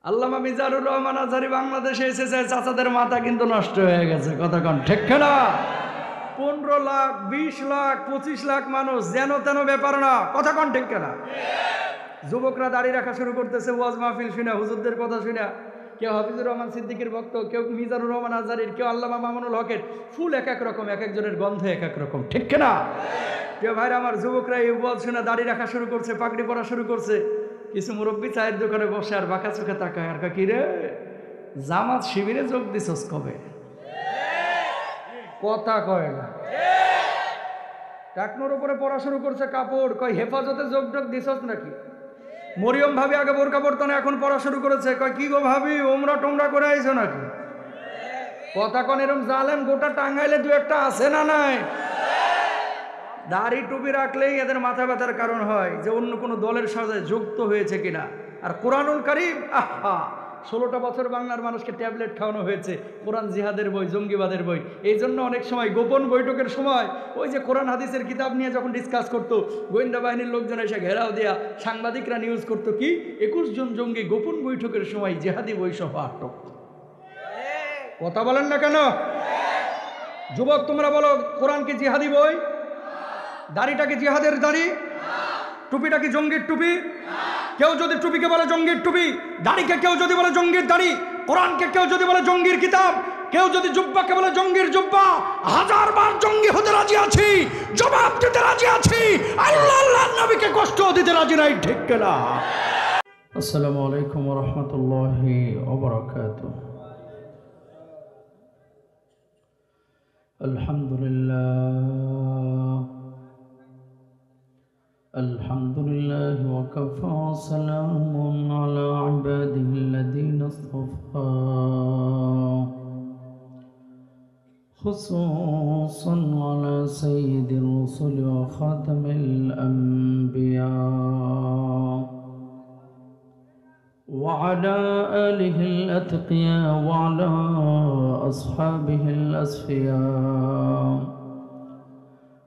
আল্লামা মিজানুর রহমান আজহারী বাংলাদেশে এসেছে, চাচাদের মাথা কিন্তু নষ্ট হয়ে গেছে। কতক্ষণ ঠিক না? 15 লাখ 20 লাখ 25 লাখ মানুষ যেন তেন ব্যাপার না। কতক্ষণ ঠিক না? যুবকরা দাড়ি রাখা শুরু করতেছে ওয়াজ মাহফিল শুনে, হুজুরদের কথা শুনে। কেউ হাফিজুর রহমান সিদ্দিকীর ভক্ত, কেউ মিজানুর রহমান আজহারীর, কেউ আল্লামা মামুনুল হকের। ফুল এক এক রকম, এক একজনের গন্ধ এক এক রকম। ঠিক না? কেউ ভাইরা আমার, যুবকরা এই ওয়াজ শুনে দাড়ি রাখা শুরু করছে, পাগড়ি পরা শুরু করছে। কিছু মুরব্বী চায়ের দোকানে বসে আর বাঁকা চোখে তাকায় আর কি রে, জামাত শিবিরে যোগ দিছস কবে? কথা কয় না। টাকনোর উপরে পড়া শুরু করছে কাপড়, কয় হেফাজতে যোগ টোগ দিছস নাকি? মরিয়ম ভাবি আগে বোরকা পড়তো না, এখন পড়া শুরু করেছে। কয় কি গো ভাবি, ওমরা টোমরা করে আইছো নাকি? কথা কন এরম জালেম গোটা টাঙ্গাইলে দু একটা আছে না নাই? দাড়ি টুপি রাখলেই এদের মাথা ব্যথার কারণ হয় যে অন্য কোনো দলের সাথে যুক্ত হয়েছে কিনা। আর কোরআনুল কারীম, আহা, 16টা বছর বাংলার মানুষকে ট্যাবলেট খাওয়ানো হয়েছে। কোরআন জিহাদের বই, জঙ্গিবাদের বই। এই জন্য অনেক সময় গোপন বৈঠকের সময় ওই যে কোরআন হাদিসের কিতাব নিয়ে যখন ডিসকাস করতো, গোয়েন্দা বাহিনীর লোকজন এসে ঘেরাও দেয়া সাংবাদিকরা নিউজ করতো কি 21 জন জঙ্গি গোপন বৈঠকের সময় জেহাদি বই সহ আটক। কথা বলেন না কেন? যুবক তোমরা বলো, কোরআন কি জিহাদি বই? দাড়িটা কি জিহাদের দাড়ি? টুপিটা কি জঙ্গির টুপি? কেউ যদি টুপিকে বলে জঙ্গির টুপি, দাড়িকে কেউ যদি বলে জঙ্গির দাড়ি, কোরআনকে কেউ যদি বলে জঙ্গির কিতাব, কেউ যদি জুব্বাকে বলে জঙ্গির জুব্বা, 1000 বার জঙ্গি হতে রাজি আছি, জবাব দিতে রাজি আছি, আল্লাহ আল্লাহর নবীকে কষ্ট দিতে রাজি নাই। ঠিক কিনা? আসসালামু আলাইকুম ওয়া রাহমাতুল্লাহি ওয়া বারাকাতুহু। আলহামদুলিল্লাহ, আলহামদুলিল্লাহি ওয়া কাফা, সালামুন আলা ইবাদিহিল্লাযীনা ইসতাফা, খুসুসান আলা সাইয়্যিদির রাসূল ওয়া খাতামিল আম্বিয়া ওয়া আলা আলিহিল আতকিয়া ওয়া আলা আসহাবিহিল আসফিয়া।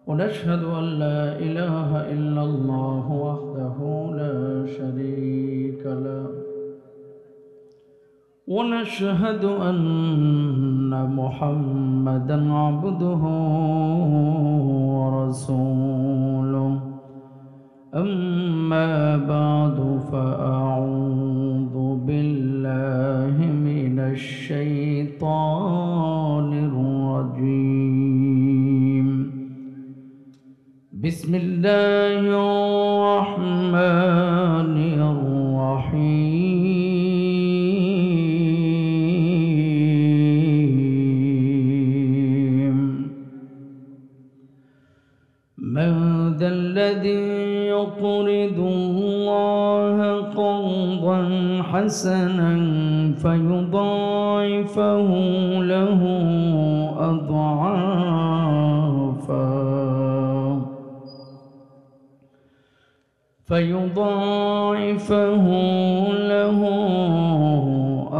ونشهد أن لا إله إلا الله وحده لا شريك له، ونشهد أن محمدا عبده ورسوله. أما بعد، فأعوذ بالله من الشيطان الرجيم. بسم الله الرحمن الرحيم. من ذا الذي يقرض الله قرضا حسنا فيضاعفه له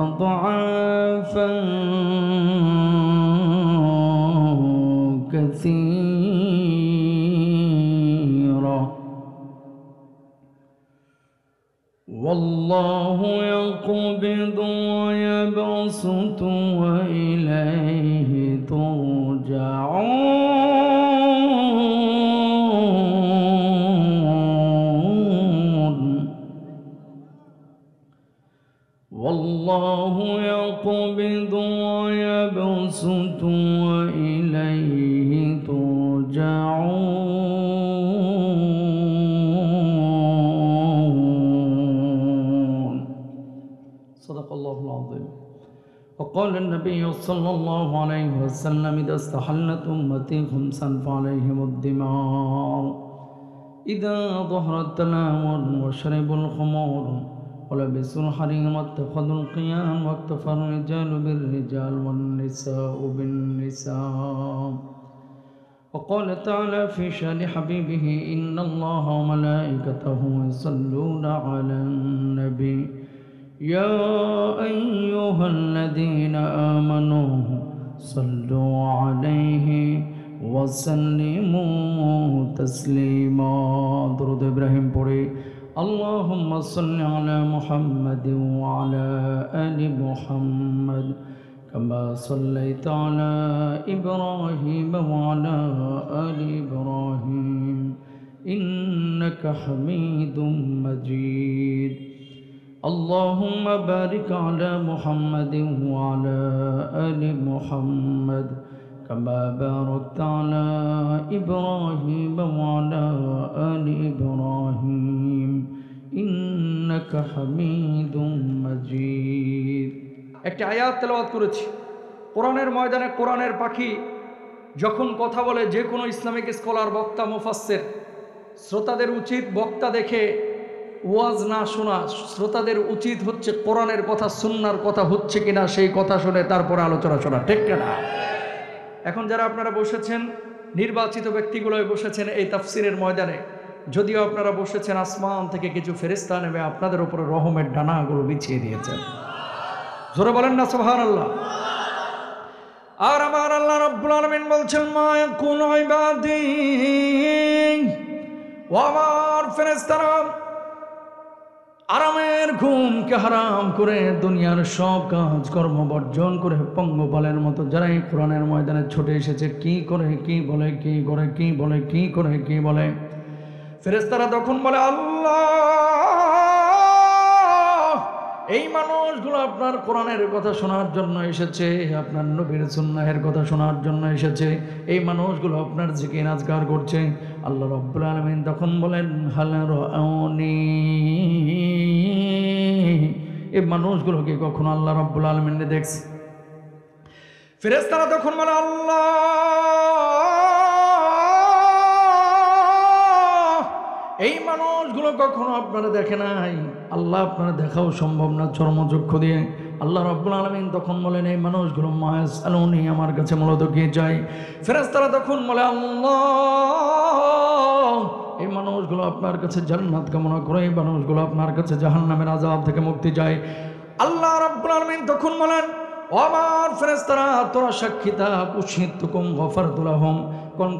أضعافا كثيرا، والله يقبض ويبسط وإليه ترجعون. والله يقبض ويبسط وإليه ترجعون. صدق الله العظيم. وقال النبي صلى الله عليه وسلم: إذا استحلت أمتي خمسا فعليهم الدماء، إذا ظهر التلاون وشربوا الخمور ولبسوا الحرير واتخذوا القيام واكتفى الرجال بالرجال والنساء بالنساء. وقال تعالى في شأن حبيبه: إن الله وملائكته يصلون على النبي يا أيها الذين آمنوا صلوا عليه وسلموا تسليما. درود إبراهيم পড়ে اللهم صل على محمد وعلى آل محمد كما صليت على إبراهيم وعلى آل إبراهيم إنك حميد مجيد اللهم بارك على محمد وعلى آل محمد كما باركت على إبراهيم وعلى آل إبراهيم إنك حميد مجيد একটি আয়াত তেলাওয়াত করেছি কোরআনের ময়দানে কোরআনের পাখি যখন কথা বলে যে কোনো ইসলামিক স্কলার বক্তা মুফাসসির শ্রোতাদের উচিত বক্তা দেখে ওয়াজ না শোনা শ্রোতাদের উচিত হচ্ছে কোরআনের কথা সুন্নাহর কথা হচ্ছে কিনা সেই কথা শুনে তারপরে আলোচনা শোনা ঠিক কিনা এখন যারা আপনারা বসেছেন নির্বাচিত ব্যক্তিগুলোই বসেছেন এই তাফসিরের ময়দানে যদিও আপনারা বসেছেন আসমান থেকে কিছু ফেরেশতা নেমে আপনাদের উপরে রহমের ডানাগুলো বিছিয়ে দিয়েছেন জোরে বলেন না সুবহানাল্লাহ আর আমার আল্লাহ রাব্বুল আলামিন বলছেন মা ইয়াকুনু ইবাদি ও আমার ফেরেশতারা আরামের ঘুমকে হারাম করে দুনিয়ার সব কাজ কর্ম বর্জন করে পঙ্গপালের মতো যারা এই কোরআনের ময়দানে ছুটে এসেছে কি করে কি বলে কি করে কি বলে কি করে কি বলে ফেরেশতারা তখন বলে আল্লাহ এই মানুষগুলো আপনার কোরআনের কথা শোনার জন্য এসেছে আপনার নবীর সুন্নাহের কথা শোনার জন্য এসেছে এই মানুষগুলো আপনার জিকির আজকার করছে আল্লাহ রাব্বুল আলামিন তখন বলেন হাল রাউনি এই মানুষগুলোকে কখনো আল্লাহ রাব্বুল আলামিন দেখছে ফেরেশতারা তখন বলে আল্লাহ এই মানুষগুলো কখনো আপনারা দেখে নাই আল্লাহ আপনারা দেখাও সম্ভব না চর্মচক্ষু দিয়ে আল্লাহ রাব্বুল আলামিন তখন বলেন এই মানুষগুলো মায়াসআলুনি আমার কাছে মূলত কি চাই ফেরেশতারা তখন বলে আল্লাহ এই মানুষগুলো আপনার কাছে জান্নাত কামনা করে এই মানুষগুলো আপনার কাছে জাহান্নামের আযাব থেকে মুক্তি চায় আল্লাহ রাব্বুল আলামিন তখন বলেন ও আমার ফেরেশতারা তোরা সাক্ষী থাক উশহিদতুকুম গফারতু লাহুম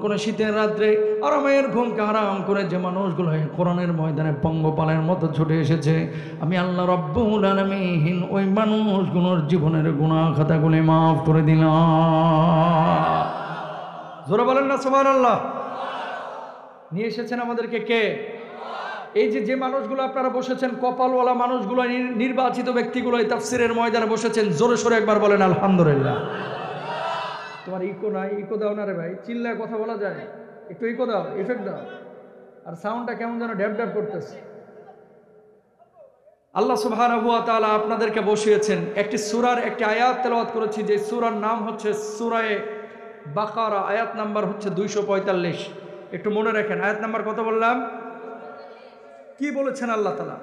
কোন শীতের রাত্রে আরামের ঘুমকে হারাম করে যে মানুষগুলো কোরআনের ময়দানে পঙ্গপালের মতো ছুটে এসেছে আমি আল্লাহ রাব্বুল আলামিন ওই মানুষগুলোর জীবনের গুনাহ খাতাগুলো মাফ করে দিলাম জোরে বলেন না সুবহানাল্লাহ নিয়ে এসেছেন আমাদেরকে কে এই যে মানুষগুলো আপনারা বসেছেন কপালওয়ালা মানুষগুলো নির্বাচিত ব্যক্তিগুলো এই তাফসিরের ময়দানে বসেছেন জোরে সোরে একবার বলেন আলহামদুলিল্লাহ তোমার ইকো নাই ইকো দাও না রে ভাই চিল্লায় কথা বলা যায় একটু ইকো দাও ইফেক্ট দাও আর সাউন্ডটা কেমন যেন ড্যাব ড্যাব করতেছে আল্লাহ সুবহানাহু ওয়া তাআলা আপনাদেরকে বসিয়েছেন একটি সূরার একটি আয়াত তেলাওয়াত করেছি যে সূরার নাম হচ্ছে সূরা বাকারা আয়াত নাম্বার হচ্ছে 245 একটু মনে রাখেন আয়াত নাম্বার কত বললাম কি বলেছেন আল্লাহ তাআলা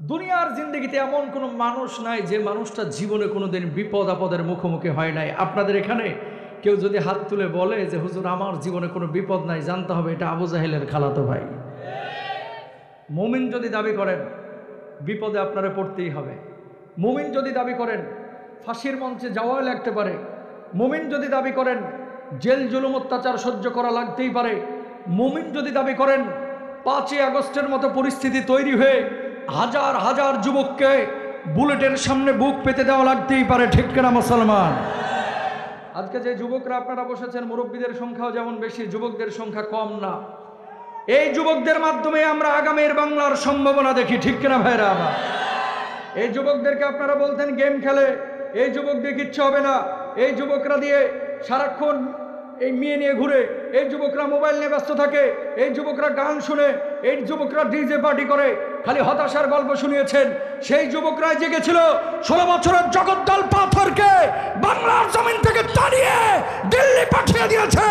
দুনিয়ার জিন্দেগিতে এমন কোনো মানুষ নাই যে মানুষটা জীবনে কোনোদিন বিপদ আপদের মুখোমুখি হয় নাই আপনাদের এখানে কেউ যদি হাত তুলে বলে যে হুজুর আমার জীবনে কোনো বিপদ নাই জানতে হবে এটা আবু জাহেলের খালাতো ভাই মুমিন যদি দাবি করেন বিপদে আপনারা পড়তেই হবে মুমিন যদি দাবি করেন ফাঁসির মঞ্চে যাওয়া লাগতে পারে মুমিন যদি দাবি করেন জেল জুলুম অত্যাচার সহ্য করা লাগতেই পারে মুমিন যদি দাবি করেন 5ই আগস্টের মতো পরিস্থিতি তৈরি হয়ে হাজার হাজার যুবককে বুলেটের সামনে বুক পেতে দেওয়া লাগতেই পারে ঠিক কিনা মুসলমান আজকে যে যুবকরা আপনারা বসেছেন মুরব্বীদের সংখ্যাও যেমন বেশি যুবকদের সংখ্যা কম না এই যুবকদের মাধ্যমে আমরা আগামীর বাংলার সম্ভাবনা দেখি ঠিক কিনা ভাইরা আমার এই যুবকদেরকে আপনারা বলতেন গেম খেলে এই যুবকদের কিচ্ছু হবে না এই যুবকরা দিয়ে সারাক্ষণ এই মেয়ে নিয়ে ঘুরে এই যুবকরা মোবাইল নিয়ে ব্যস্ত থাকে এই যুবকরা গান শুনে এই যুবকরা ডিজে পার্টি করে খালি হতাশার গল্প শুনিয়েছেন সেই যুবকরাই জেগেছিল 16 বছরের জগদ্দল পাথরকে বাংলার জমিন থেকে তাড়িয়ে দিল্লি পাঠিয়ে দিয়েছে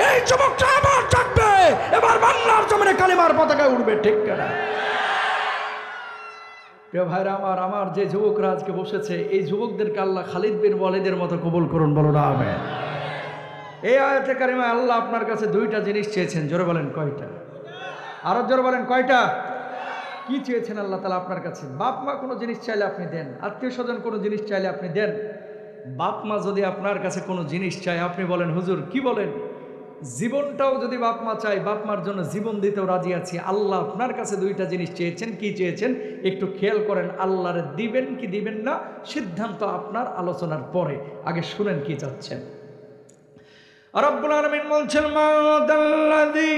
এই যুবকরা আবার জাগবে এবার বাংলার জমিনে কালিমার পতাকা উড়বে ঠিক কিনা প্রিয় ভাইরা আমার যে যুবকরা আজকে বসেছে এই যুবকদেরকে আল্লাহ খালিদ বিন ওয়ালিদের মতো কবুল করুন বলুন আমিন এই আয়াতে কারিমায় আল্লাহ আপনার কাছে দুইটা জিনিস চেয়েছেন জোরে বলেন কয়টা আরো জোরে বলেন কয়টা কি চেয়েছেন আল্লাহ তাআলা আপনার কাছে বাপ মা কোনো জিনিস চাইলে আপনি দেন আত্মীয় স্বজন কোনো জিনিস চাইলে আপনি দেন বাপ মা যদি আপনার কাছে কোনো জিনিস চায় আপনি বলেন হুজুর কি বলেন জীবনটাও যদি বাপ মা চাই, বাপ মার জন্য জীবন দিতেও রাজি আছি। আল্লাহ আপনার কাছে দুইটা জিনিস চেয়েছেন, কি চেয়েছেন একটু খেয়াল করেন। আল্লাহর দিবেন কি দিবেন না সিদ্ধান্ত আপনার, আলোচনার পরে আগে শুনেন কি চাচ্ছেন। রব্বুল আলামিন বলছেন, মা দাল্লাযী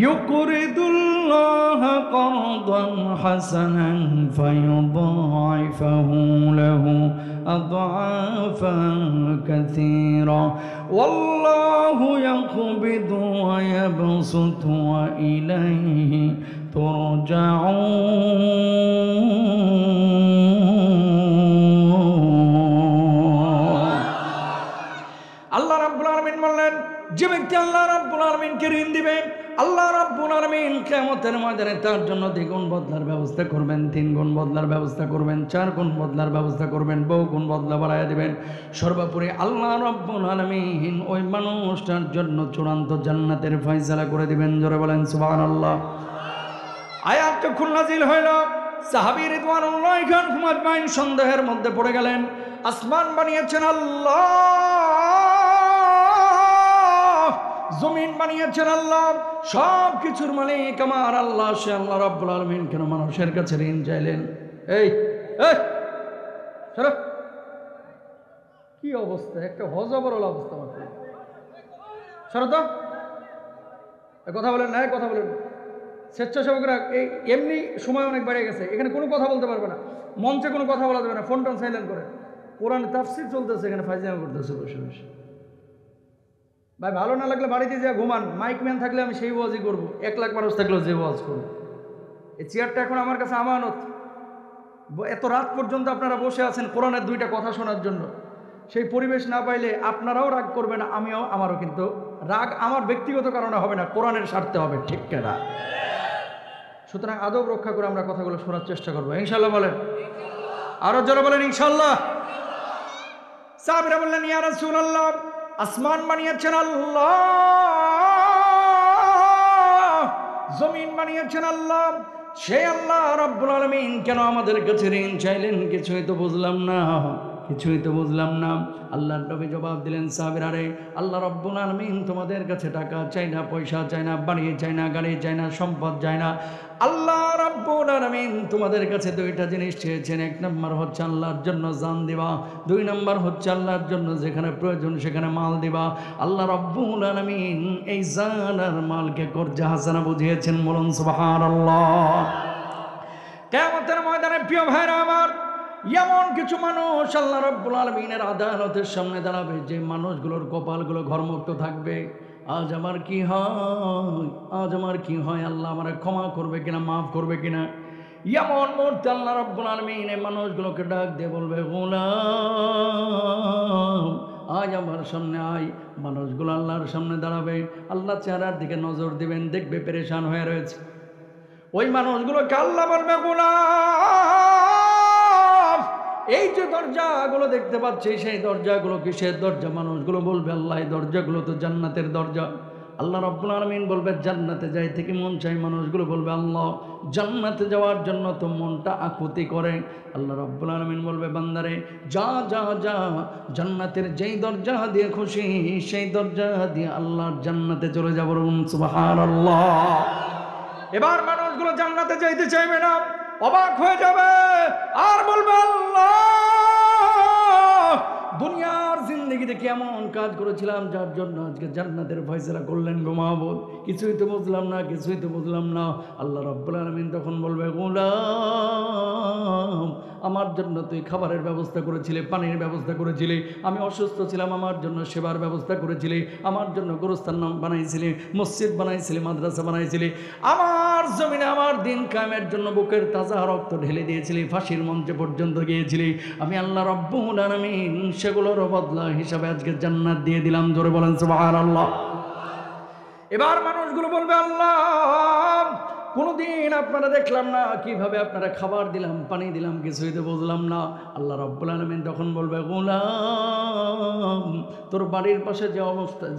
ইউকরিদুল্লাহা করদান হাসানান ফায়ুদাইফাহু লাহু আদআফান কাসীরা ওয়াল্লাহু ইয়াকবিদু ওয়া ইয়াবসুতু ওয়া ইলাইহি তুরজাউন। আল্লাহ রাব্বুল আলামিন বললেন, যে ব্যক্তি আল্লাহ রাব্বুল আলামিনকে ঋণ দিবে, আল্লাহ রাব্বুল আলামিন কিয়ামতের ময়দানে তার জন্য দ্বিগুণ বদলার ব্যবস্থা করবেন, 3 গুণ বদলার ব্যবস্থা করবেন, 4 গুণ বদলার ব্যবস্থা করবেন, বহু গুণ বদলা বাড়াইয়া দিবেন। সর্বোপরি আল্লাহ রাব্বুল আলামিন ওই মানুষটার জন্য চূড়ান্ত জান্নাতের ফয়সালা করে দিবেন। জোরে বলেন সুবহানাল্লাহ। আয়াত যখন নাযিল হইল, সাহাবী রিদওয়ানুল্লাহি আলাইহিম আজমাইন সন্দেহের মধ্যে পড়ে গেলেন। আসমান বানিয়েছেন আল্লাহ, জমিন বানিয়েছেন আল্লাহ, সব কিছুর মালিক আমার আল্লাহ। সে আল্লাহ রাব্বুল আলামিন কেন মানুষের কাছে ঋণ চাইলেন? এই কি অবস্থা, একটা হজবরল অবস্থা। সরত কথা বলেন না, কথা বলেন। স্বেচ্ছাসেবকরা এই এমনি সময় অনেক বেড়ে গেছে, এখানে কোনো কথা বলতে পারবে না, মঞ্চে কোনো কথা বলা যাবে না, ফোন টোন সাইলেন্ট করে। কোরআন তাফসীর চলতেছে, এখানে ফাইজলামি করতেছে বসে বসে। ভাই ভালো না লাগলে বাড়িতে যা ঘুমান, মাইক ম্যান থাকলে আমি সেই ওয়াজই করবো, 1 লাখ মানুষ থাকলেও যে ওয়াজ করবো। এই চেয়ারটা এখন আমার কাছে আমানত। এত রাত পর্যন্ত আপনারা বসে আছেন কোরআনের 2টা কথা শোনার জন্য। সেই পরিবেশ না পাইলে আপনারাও রাগ করবেন, আমিও, আমারও। কিন্তু রাগ আমার ব্যক্তিগত কারণে হবে না, কোরআনের স্বার্থে হবে, ঠিক কিনা? সুতরাং আদব রক্ষা করে আমরা কথাগুলো শোনার চেষ্টা করবো, ইনশাল্লাহ। বলেন আরো জোরে বলেন ইনশাল্লাহ। সাহাবীরা বললেন, ইয়া রাসূলুল্লাহ, আসমান বানিয়েছেন আল্লাহ, জমিন বানিয়েছেন আল্লাহ, সেই আল্লাহ রাব্বুল আলামিন কেন আমাদের কাছে ঋণ চাইলেন? কিছুই তো বুঝলাম না, কিছুই তো বুঝলাম না। আল্লাহর নবী জবাব দিলেন, সাহাবীরা রে, আল্লাহ রাব্বুল আলামিন তোমাদের কাছে টাকা চাই না, পয়সা চাই না, বাড়ি চাই না, গাড়ি চাই না, সম্পদ চাই না। আল্লাহ রাব্বুল আলামিন তোমাদের কাছে 2টা জিনিস চেয়েছেন। 1 নম্বর হচ্ছে আল্লাহর জন্য জান দিবা, 2 নম্বর হচ্ছে আল্লাহর জন্য যেখানে প্রয়োজন সেখানে মাল দিবা। আল্লাহ রাব্বুল আলামিন এই জান আর মালকে কর্জা হাসানা বুঝিয়েছেন। বলুন সুবহানাল্লাহ। কিয়ামতের ময়দানে প্রিয় ভাইরা আমার, এমন কিছু মানুষ আল্লাহ রাব্বুল আলামিনের আদালতের সামনে দাঁড়াবে, যে মানুষগুলোর কপালগুলো ঘরমুক্ত থাকবে। আজ আমার কি হয়, আজ আমার কি হয়, আল্লাহ আমার ক্ষমা করবে কিনা, মাফ করবে কিনা। এমন মুহূর্তে আল্লাহ রাব্বুল আলামিন এই মানুষগুলোকে ডাক দিয়ে বলবে, গোলাম আজ আমার সামনে আয়। মানুষগুলো আল্লাহর সামনে দাঁড়াবে, আল্লাহ চেহারার দিকে নজর দিবেন, দেখবে পেরেশান হয়ে রয়েছে। ওই মানুষগুলোকে আল্লাহ বলবে, গোলাম এই যে দরজাগুলো দেখতে পাচ্ছি, সেই দরজাগুলো কিসের দরজা? মানুষগুলো বলবে, আল্লাহ এই দরজাগুলো তো জান্নাতের দরজা। আল্লাহ রাব্বুল আলামিন বলবে, জান্নাতে যাইতে কি মন চাই? মানুষগুলো বলবে, আল্লাহ জান্নাতে যাওয়ার জন্য তো মনটা আকুতি করে। আল্লাহ রাব্বুল আলামিন বলবে, বান্দারে যা যা যা, জান্নাতের যেই দরজা দিয়ে খুশি সেই দরজা দিয়ে আল্লাহর জান্নাতে চলে যাব। সুবহানাল্লাহ। এবার মানুষগুলো জান্নাতে যাইতে চাইবে না, অবাক হয়ে যাবে আর বলবে, আল্লাহ দুনিয়ার জিন্দেগিতে কেমন কাজ করেছিলাম যার জন্য আজকে জান্নাতের ফয়সালা করলেন গো মাহবুব? কিছুই তো বুঝলাম না, কিছুই তো বুঝলাম না। আল্লাহ রাব্বুল আলামিন তখন বলবে, গোলাম আমার জন্য তুই খাবারের ব্যবস্থা করেছিলি, পানির ব্যবস্থা করেছিলি, আমি অসুস্থ ছিলাম আমার জন্য সেবার ব্যবস্থা করেছিলি, আমার জন্য গোরস্থান বানাইছিলি, মসজিদ বানাইছিলি, মাদ্রাসা বানাইছিলি, আমার জমিনে আমার দিন কায়েমের জন্য বুকের তাজা রক্ত ঢেলে দিয়েছিলি, ফাঁসির মঞ্চে পর্যন্ত গিয়েছিলি। আমি আল্লাহ রাব্বুল আলামিন সেগুলোর বদলা হিসাবে আজকে জান্নাত দিয়ে দিলাম। জোরে বলেন সুবহানাল্লাহ। এবার মানুষগুলো বলবে, আল্লাহ কোনোদিন আপনারা দেখলাম না কিভাবে আপনারা খাবার দিলাম, পানি দিলাম, কিছুই তো বুঝলাম না। আল্লাহ রাব্বুল আলামিন তখন বলবে, গোলাম, তোর বাড়ির পাশে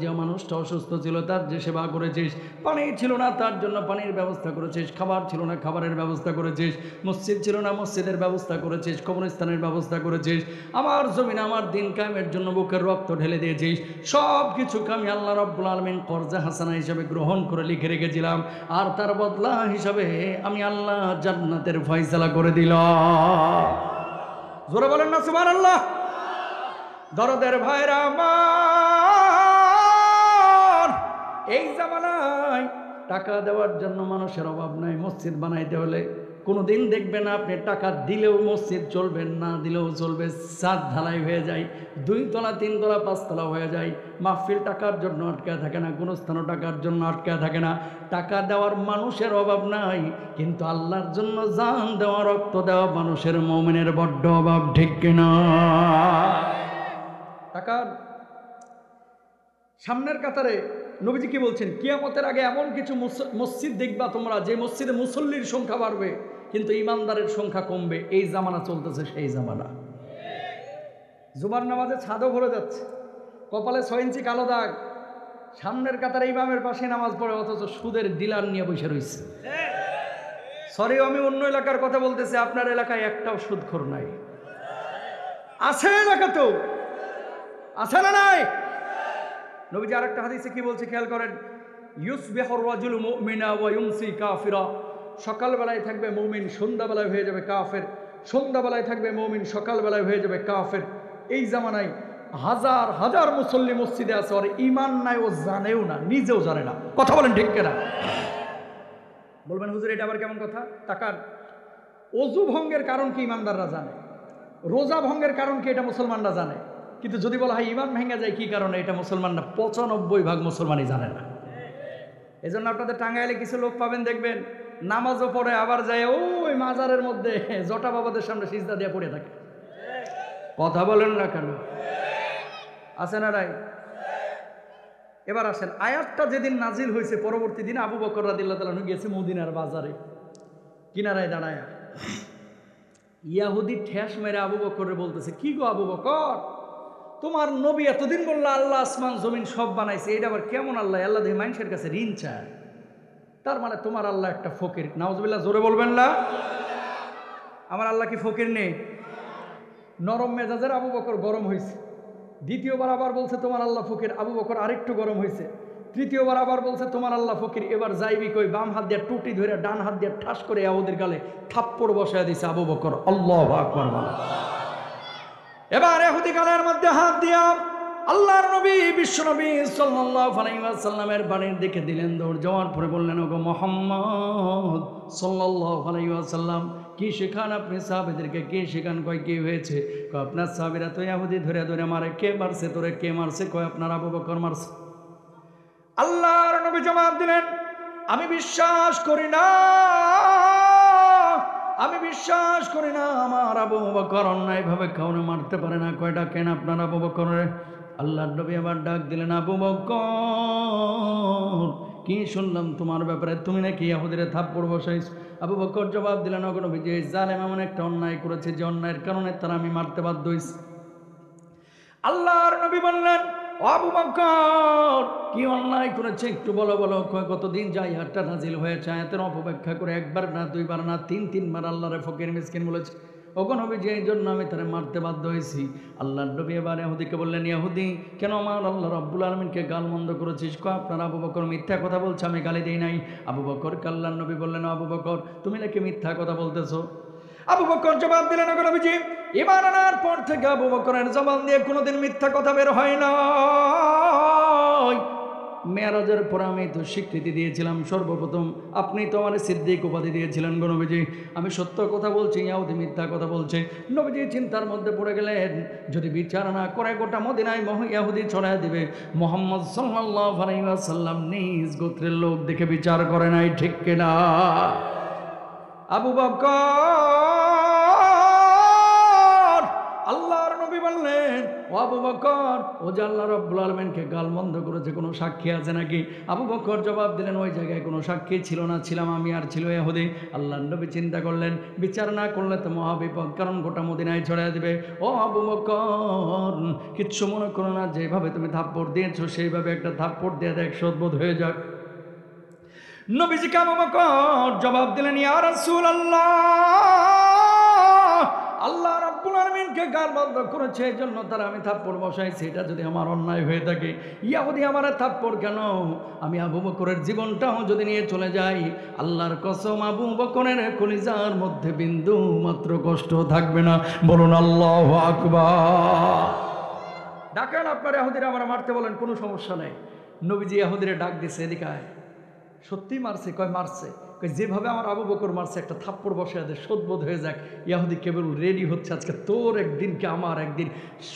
যে মানুষটা অসুস্থ ছিল তার যে সেবা করেছিস, পানি ছিল না তার জন্য পানির ব্যবস্থা করেছিস, খাবার ছিল না খাবারের ব্যবস্থা করেছিস, মসজিদ ছিল না মসজিদের ব্যবস্থা করেছিস, কবরস্থানের ব্যবস্থা করেছিস, আমার জমিনে আমার দিন কায়েমের জন্য বুকের রক্ত ঢেলে দিয়েছিস, সব কিছুকে আমি আল্লাহ রাব্বুল আলামিন কর্জা হাসানা হিসাবে গ্রহণ করে লিখে রেখেছিলাম, আর তার বদলা হিসাবে আমি আল্লাহ জান্নাতের ফয়সালা করে দিলাম। জোরে বলেন না সুবহানাল্লাহ। দরদের ভাইরা আমার, এই জামানায় টাকা দেওয়ার জন্য মানুষের অভাব নাই। মসজিদ বানাইতে হলে কোনোদিন দেখবেন আপনি টাকা দিলেও মসজিদ চলবে, না দিলেও চলবে, ছাদ ঢালাই হয়ে যায়, 2 তলা 3 তলা 5 তলা হয়ে যায়। মাহফিল টাকার জন্য আটকা থাকে না, কোনো স্থানও টাকার জন্য আটকা থাকে না। টাকা দেওয়ার মানুষের অভাব নাই, কিন্তু আল্লাহর জন্য জান দেওয়া, রক্ত দেওয়া মানুষের মুমিনের বড্ড অভাব, ঠিক কিনা? টাকার সামনের কাতারে নবীজি কি বলছেন, কিয়ামতের আগে এমন কিছু মসজিদ দেখবা তোমরা, যে মসজিদে মুসল্লির সংখ্যা বাড়বে কিন্তু ইমানদারের সংখ্যা কমবে। এই জামানা চলতেছে, সেই জামানা। জুমার নামাজে ছাদও ভরে যাচ্ছে, কপালে 6 ইঞ্চি কালো দাগ, সামনের কাতারে ইমামের পাশে নামাজ পড়ে, অথচ সুদের ডিলার নিয়ে বসে রয়েছে। সরি, আমি অন্য এলাকার কথা বলতেছি, আপনার এলাকায় একটাও সুদখোর নাই? আছে এলাকা তো, আছে না নাই? নবীজি আরেকটা হাদিসে কি বলছে খেয়াল করেন, ইউসবিহুর রাজুলু মুমিনা ওয়া ইউমসি কাফিরা। সকালবেলায় থাকবে মুমিন, সন্ধ্যাবেলায় হয়ে যাবে কাফের, সন্ধ্যাবেলায় থাকবে মুমিন, সকালবেলায় হয়ে যাবে কাফের। এই জামানায় হাজার হাজার মুসল্লি মসজিদে আছে, আর ঈমান নাই, ও জানেও না, নিজেও জানে না। কথা বলেন ঠিক কিনা? বলবেন হুজুর এটা আবার কেমন কথা? টাকার ওযু ভঙ্গের কারণ কি ঈমানদাররা জানে, রোজা ভঙ্গের কারণ কি এটা মুসলমানরা জানে, কিন্তু যদি বলা হয় ঈমান ভেঙে যায় কি কারণে, এটা মুসলমানরা 95% মুসলমানই জানে না। এই জন্য আপনাদের টাঙ্গাইলে কিছু লোক পাবেন, দেখবেন নামাজও পড়ে আবার যায় ওই মাজারের মধ্যে জটা বাবাদের সামনে সিজদা দিয়ে পড়ে থাকে। কথা বলেন না কেন? আছে না নাই? এবার আসেন, আয়াতটা যেদিন নাজিল হয়েছে পরবর্তী দিন আবু বকর রাদিয়াল্লাহু তাআলা গিয়েছে মদিনার বাজারে, কিনারায় দাঁড়ায় ইয়াহুদি ঠেস মেরে আবু বকরে বলতেছে, কি গো আবু বকর, তোমার নবী এতদিন বললো আল্লাহ আসমান জমিন সব বানাইছে, এটা আবার কেমন আল্লাহ? আল্লাহ দেখে মানুষের কাছে ঋণ চায়, তার মানে তোমার আল্লাহ একটা ফকির। নাউজুবিল্লাহ, জোরে বলবেন না? আমার আল্লাহ কি ফকির নেই? নরম মেজাজের আবু বকর গরম হয়েছে। দ্বিতীয়বার আবার বলছে তোমার আল্লাহ ফকির, আবু বকর আরেকটু গরম হয়েছে। তৃতীয়বার আবার বলছে তোমার আল্লাহ ফকির। এবার যাইবি কই, বাম হাত দিয়ে টুটি ধরে ডান হাত দিয়ে ঠাস করে ইয়াহুদের গালে থাপ্পড় বসায় দিছে আবু বকর। আল্লাহু আকবার বলা। এবার ইহুদি গালের মধ্যে হাত দিয়া আল্লাহর নবী বিশ্বনবী সাল্লাল্লাহু আলাইহি ওয়াসাল্লামের বাণীর দিকে দিলেন দৌড়। যাওয়ার পরে বললেন, ওগো মুহাম্মদ সাল্লাল্লাহু আলাইহি ওয়াসাল্লাম, কি শেখান আপনি সাহাবীদেরকে? কি শেখান? কয় কি হয়েছে? কয় আপনার সাহাবীরা তো ইহুদি ধরে ধরে মারে। কে মারছে তোরে? কে মারছে? কয় আপনার আবু বকর মারছে। আল্লাহর নবী জবাব দিলেন, আমি বিশ্বাস করি না, আমি বিশ্বাস করি না আমার আবু বকর অন্যায়ভাবে কাউকে মারতে পারে না। কয়টা কেন আপনার আবু বকরের? আল্লাহর নবী আবার ডাক দিলেন, আবু বকর, কি শুনলাম তোমার ব্যাপারে, তুমি নাকি ইহুদিরে থাপ্পড় বসাইছ? আবু বকর জবাব দিলেন, ওগো নবী, যে জালেম এমন একটা অন্যায় করেছে যে অন্যায়ের কারণে তারা আমি মারতে বাধ্য হইছি। আল্লাহর নবী বললেন, আবু বকর কি অন্যায় করেছে একটু বলো বলো। কতদিন যাই হাতটা নাজিল হয়েছে, আয়াতের অপব্যাখ্যা করে একবার না, দুইবার না, 3-3 বার আল্লাহরে ফকির মিসকিন বলেছে। ওগো নবী, যে এই জন্য আমি তারা মারতে বাধ্য হয়েছি। আল্লাহর নবী এবার ইহুদিকে বললেন, ইহুদি, কেন আমার আল্লাহ রাব্বুল আলামিনকে গালমন্দ করেছিস? আপনার আবু বকর মিথ্যা কথা বলছে, আমি গালি দিই নাই। আবু বকরকে আল্লাহর নবী বললেন, আবু বকর, তুমি নাকি মিথ্যা কথা বলতেছো? আবু বকর জবাব দিলেন, ওগো নবীজি, ঈমান আনার পর থেকে আবু বকরের জবান দিয়ে কোনোদিন মিথ্যা কথা বের হয় না। মেরাজের পর আমি তো স্বীকৃতি দিয়েছিলাম, সর্বপ্রথম আপনি তো আমার সিদ্দিক উপাধি দিয়েছিলেন গো নবীজি, আমি সত্য কথা বলছি, ইহুদি মিথ্যা কথা বলছে। নবীজি চিন্তার মধ্যে পড়ে গেলেন, যদি বিচার না করে গোটা মদিনায় ইহুদি ছড়ায় দিবে। মুহাম্মদ সাল্লাল্লাহু আলাইহি ওয়াসাল্লাম নিজ গোত্রের লোক দেখে বিচার করে নাই, ঠিক কিনা? আবু বকর, আল্লাহর নবী বললেন, ও আবু বকর, ও যে আল্লাহ রাব্বুল আলামিনকে গালমন্দ করেছে, কোনো সাক্ষী আছে নাকি? আবু বকর জবাব দিলেন, ওই জায়গায় কোনো সাক্ষী ছিল না, ছিলাম আমি আর ছিল ইহুদি। আল্লাহর নবী চিন্তা করলেন, বিচার না করলে তো মহাবিপদ, কারণ গোটা মদিনায় ছড়িয়ে দেবে। ও আবু বকর, কিচ্ছু মনে করো না, যেভাবে তুমি থাপ্পড় দিয়েছো সেইভাবে একটা থাপ্পড় দিয়ে দেখ, শোধবোধ হয়ে যাক। নবীজিকে আবু বকর জবাব দিলেন, ইয়া রাসূলুল্লাহ, আল্লাহ রাব্বুল আলামিনকে গালমন্দ করেছে, এই জন্য তারা আমি থাপ্পড় বসাইছি। এটা যদি আমার অন্যায় হয়ে থাকে, ইয়াহুদি আমার থাপ্পড় কেন? আমি আবু বকরের জীবনটাও যদি নিয়ে চলে যাই, আল্লাহর কসম আবু বকরের কলিজার মধ্যে বিন্দু মাত্র কষ্ট থাকবে না। বলুন আল্লাহু আকবার। ডাকেন আপনার ইহুদিরা আমার মারতে বলেন, কোনো সমস্যা নেই। নবীজি ইহুদিরে ডাক দিছে, এদিকে আয়। সত্যি মারছে? কয় মারছে। কয় যেভাবে আমার আবু বকর মারছে, একটা থাপ্পড় বসে আছে, শোধবোধ হয়ে যাক। ইহুদি কেবল রেডি হচ্ছে, আজকে তোর একদিন কি আমার একদিন।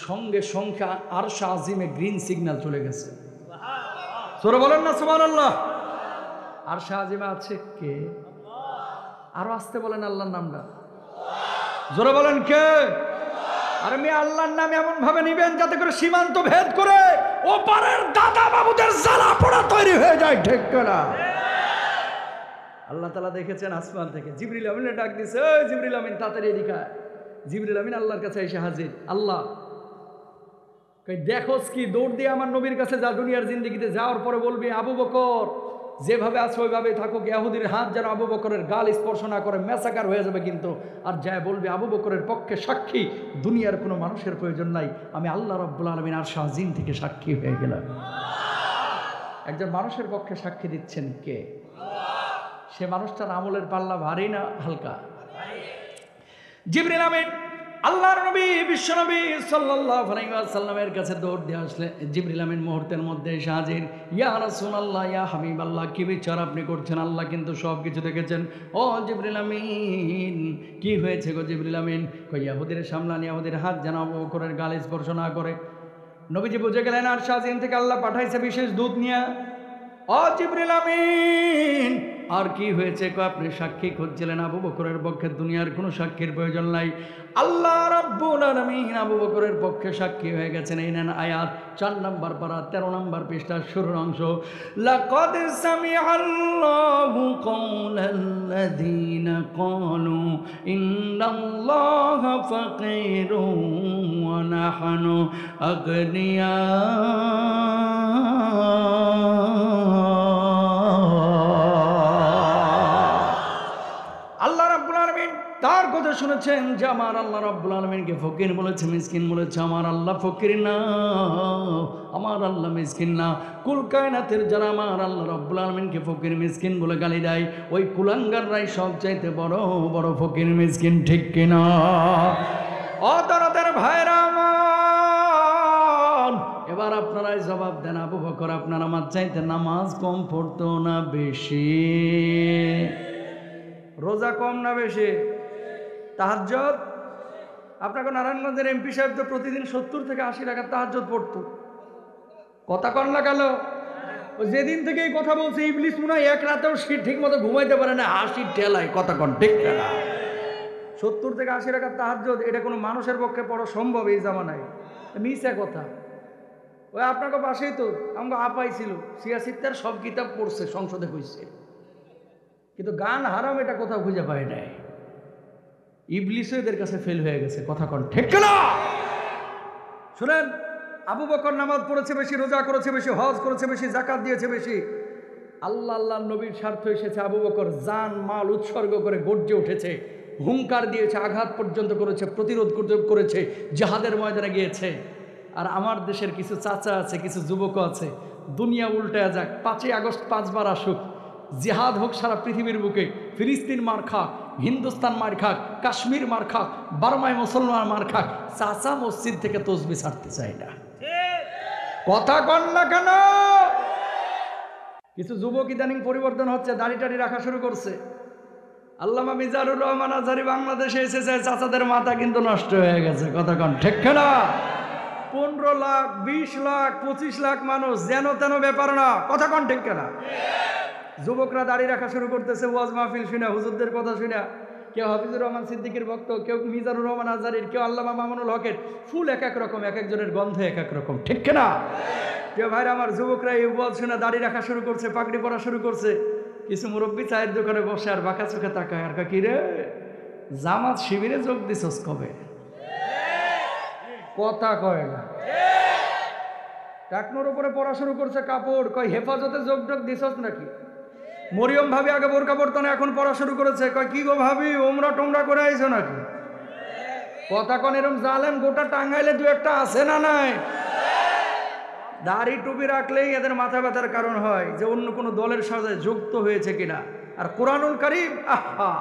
সঙ্গে সঙ্গে আরশ আজিমে গ্রিন সিগন্যাল চলে গেছে। সরে বলেন না সুবহানাল্লাহ। আরশ আজিমে আছে কে? আরো আসতে বলেন আল্লাহর নামটা, জোরে বলেন কে? আর আমি আল্লাহর নাম এমন ভাবে নিবেন যাতে করে সীমান্ত ভেদ করে ওপারের দাদা বাবুদের জ্বালা পোড়া তৈরি হয়ে যায়, ঠিক না? আল্লাহ তাআলা দেখেছেন আসমান থেকে জিবরিল আমিনে ডাক দিছে, ওই জিবরিল আমিন তাড়াতাড়ি এদিকে আয়। জিবরিল আমিন আল্লাহর কাছে এসে হাজির। আল্লাহ কই দেখোস কি, দৌড় দিয়ে আমার নবীর কাছে যা, দুনিয়ার জিন্দেগিতে যাওয়ার পরে বলবি আবু বকর যেভাবে আছে ওইভাবে থাকুক, ইহুদির হাত যেন আবু বকরের গাল স্পর্শ না করে, মেসাকার হয়ে যাবে কিন্তু। আর যায় বলবি আবু বকরের পক্ষে সাক্ষী দুনিয়ার কোনো মানুষের প্রয়োজন নাই, আমি আল্লাহ রাব্বুল আলামিন আর শাহজিন থেকে সাক্ষী হয়ে গেলাম। একজন মানুষের পক্ষে সাক্ষী দিচ্ছেন কে? সে মানুষটার আমলের পাল্লা ভারী না হালকা? জিবরিল আমিন আল্লাহর নবী বিশ্বনবী সাল্লাল্লাহু আলাইহি ওয়াসাল্লামের কাছে দৌড় দিয়ে আসলেন। জিবরিল আমিন মুহূর্তের মধ্যে এসে হাজির। ইয়া রাসূলুল্লাহ, ইয়া হাবিবাল্লাহ, কি বিচার আপনি করছেন? আল্লাহ কিন্তু সব কিছু দেখেছেন। ও জিবরিল আমিন, কি হয়েছে গো জিবরিল আমিন? কই ইহুদির সামলান, ইহুদির হাত যেন আবু বকরের গাল স্পর্শ না করে। নবীজি বুঝে গেলেন আর শাহজিন থেকে আল্লাহ পাঠাইছে বিশেষ দূত নিয়ে। ও জিবরিল আমিন, আর কি হয়েছে? আপনি সাক্ষী খুঁজছিলেন আবু বকরের পক্ষে, দুনিয়ার কোনো সাক্ষীর প্রয়োজন নাই, আল্লাহ রাব্বুল আলামিন আবু বকরের পক্ষে সাক্ষী হয়ে গেছেন। এই নেন আয়াত 4 নম্বর পারা 13 নম্বর পৃষ্ঠার শুরুর অংশ। লাকাদ সামিআল্লাহু কাওলাল্লাযীনা ক্বালু ইন্নাল্লাহা ফাকীরুন ওয়া নাহনু আগনিয়া। আল্লাহ রাব্বুল আলামিন তার কথা শুনেছেন যে আমার আল্লাহ রাব্বুল আলামিনকে ফকির বলেছে, মিসকিন বলেছে। আমার আল্লাহ ফকির না, আমার আল্লাহ মিসকিন না। কুল কায়নাতের যারা আমার আল্লাহ রাব্বুল আলামিনকে ফকির মিসকিন বলে গালি দেয়, ওই কুলাঙ্গাররাই সবচাইতে বড় বড় ফকির মিসকিন, ঠিক কিনা? অতরতের ভাইরা আমার, এবার আপনারাই জবাব দেন। আবু বকর আপনার আমার চাইতে নামাজ কম পড়তো না বেশি? রোজা কম না বেশি? তাহাজ্জুদ, আপনাকে নারায়ণগঞ্জের এমপি সাহেব তো প্রতিদিন 70 থেকে 80 রাকাত তাহাজ্জুদ পড়তো। কথা কন না গেল? ও যেদিন থেকে এই কথা বলছে, ইবলিস মনে হয় এক রাতেও ঠিক মতো ঘুমাইতে পারে না, হাসির ঠেলায়। কথা কন ঠিক না? 70 থেকে 80 রাকাত তাহাজ্জুদ, এটা কোনো মানুষের পক্ষে পড়া সম্ভব এই জামানায়? মিছা কথা। ওই আপনাকে পাশেই তো আমাকে আপাই ছিল, সিয়াসিত্তার সব কিতাব পড়ছে, সংসদে কইছে, কিন্তু গান হারাম এটা কোথাও খুঁজে পায় নাই। ইবলিসও এদের কাছে ফেল হয়ে গেছে। কথা কন ঠিক না? শুনেন, আবু বকর নামাজ পড়েছে বেশি, রোজা করেছে বেশি, হজ করেছে বেশি, যাকাত দিয়েছে বেশি। আল্লাহ আল্লাহ নবীর স্বার্থ এসেছে, আবু বকর জান মাল উৎসর্গ করে গর্জে উঠেছে, হুঙ্কার দিয়েছে, আঘাত পর্যন্ত করেছে, প্রতিরোধ করেছে, জিহাদের ময়দানে গিয়েছে। আর আমার দেশের কিছু চাচা আছে, কিছু যুবক আছে, দুনিয়া উল্টায় যাক, 5ই আগস্ট 5 বার আসুক, জিহাদ হোক সারা পৃথিবীর বুকে, ফিলিস্তিন মার খাক, হিন্দুস্তান মার খাক, কাশ্মীর মার খাক, বার্মায় মুসলমান মার খাক, চাচা মসজিদ থেকে তসবি ছাড়তে চায় না। কথা কন না কেন? কিছু যুবক ইদানিং পরিবর্তন হচ্ছে, দাড়ি টাড়ি রাখা শুরু করছে। আল্লামা মিজানুর রহমান আজহারি বাংলাদেশে এসেছে, চাচাদের মাথা কিন্তু নষ্ট হয়ে গেছে। কথা কন ঠিক না? 15 লাখ, 20 লাখ, 25 লাখ মানুষ, যেন তেন ব্যাপার না। কথা কন ঠিক না? যুবকরা দাড়ি রাখা শুরু করতেছে, ওয়াজ মাহফিল শুনে, হুজুরদের কথা শুনে, কেউ হাফিজুর রহমান সিদ্দিকীর ভক্ত, কেউ মিজানুর রহমান আজহারীর, কেউ আল্লামা মামুনুল হকের। ফুল এক এক রকম, এক একজনের গন্ধ এক এক রকম, ঠিক কিনা? প্রিয় ভাইরা আমার, যুবকরা এই ওয়াজ শুনে দাড়ি রাখা শুরু করছে, পাগড়ি পরা শুরু করছে। কিছু মুরব্বী চায়ের দোকানে বসে আর বাঁকা চোখে তাকায় আর কি রে, জামাত শিবিরে যোগ দিছস কবে? কথা কয় না। টাকনোর উপরে পড়া শুরু করছে কাপড়, কয় হেফাজতে যোগ টোগ দিছস নাকি? মরিয়ম ভাবি আগে বোরকা পড়তো না, এখন পড়া শুরু করেছে। কয় কি গো ভাবি, ওমরা টোমরা করে আইছো নাকি? কথা কন, এরম জালেম গোটা টাঙ্গাইলে দু একটা আছে না নাই? দাড়ি টুপি রাখলেই এদের মাথা ব্যথার কারণ হয় যে অন্য কোনো দলের সাথে যুক্ত হয়েছে কিনা। আর কোরআনুল কারীম, আহা,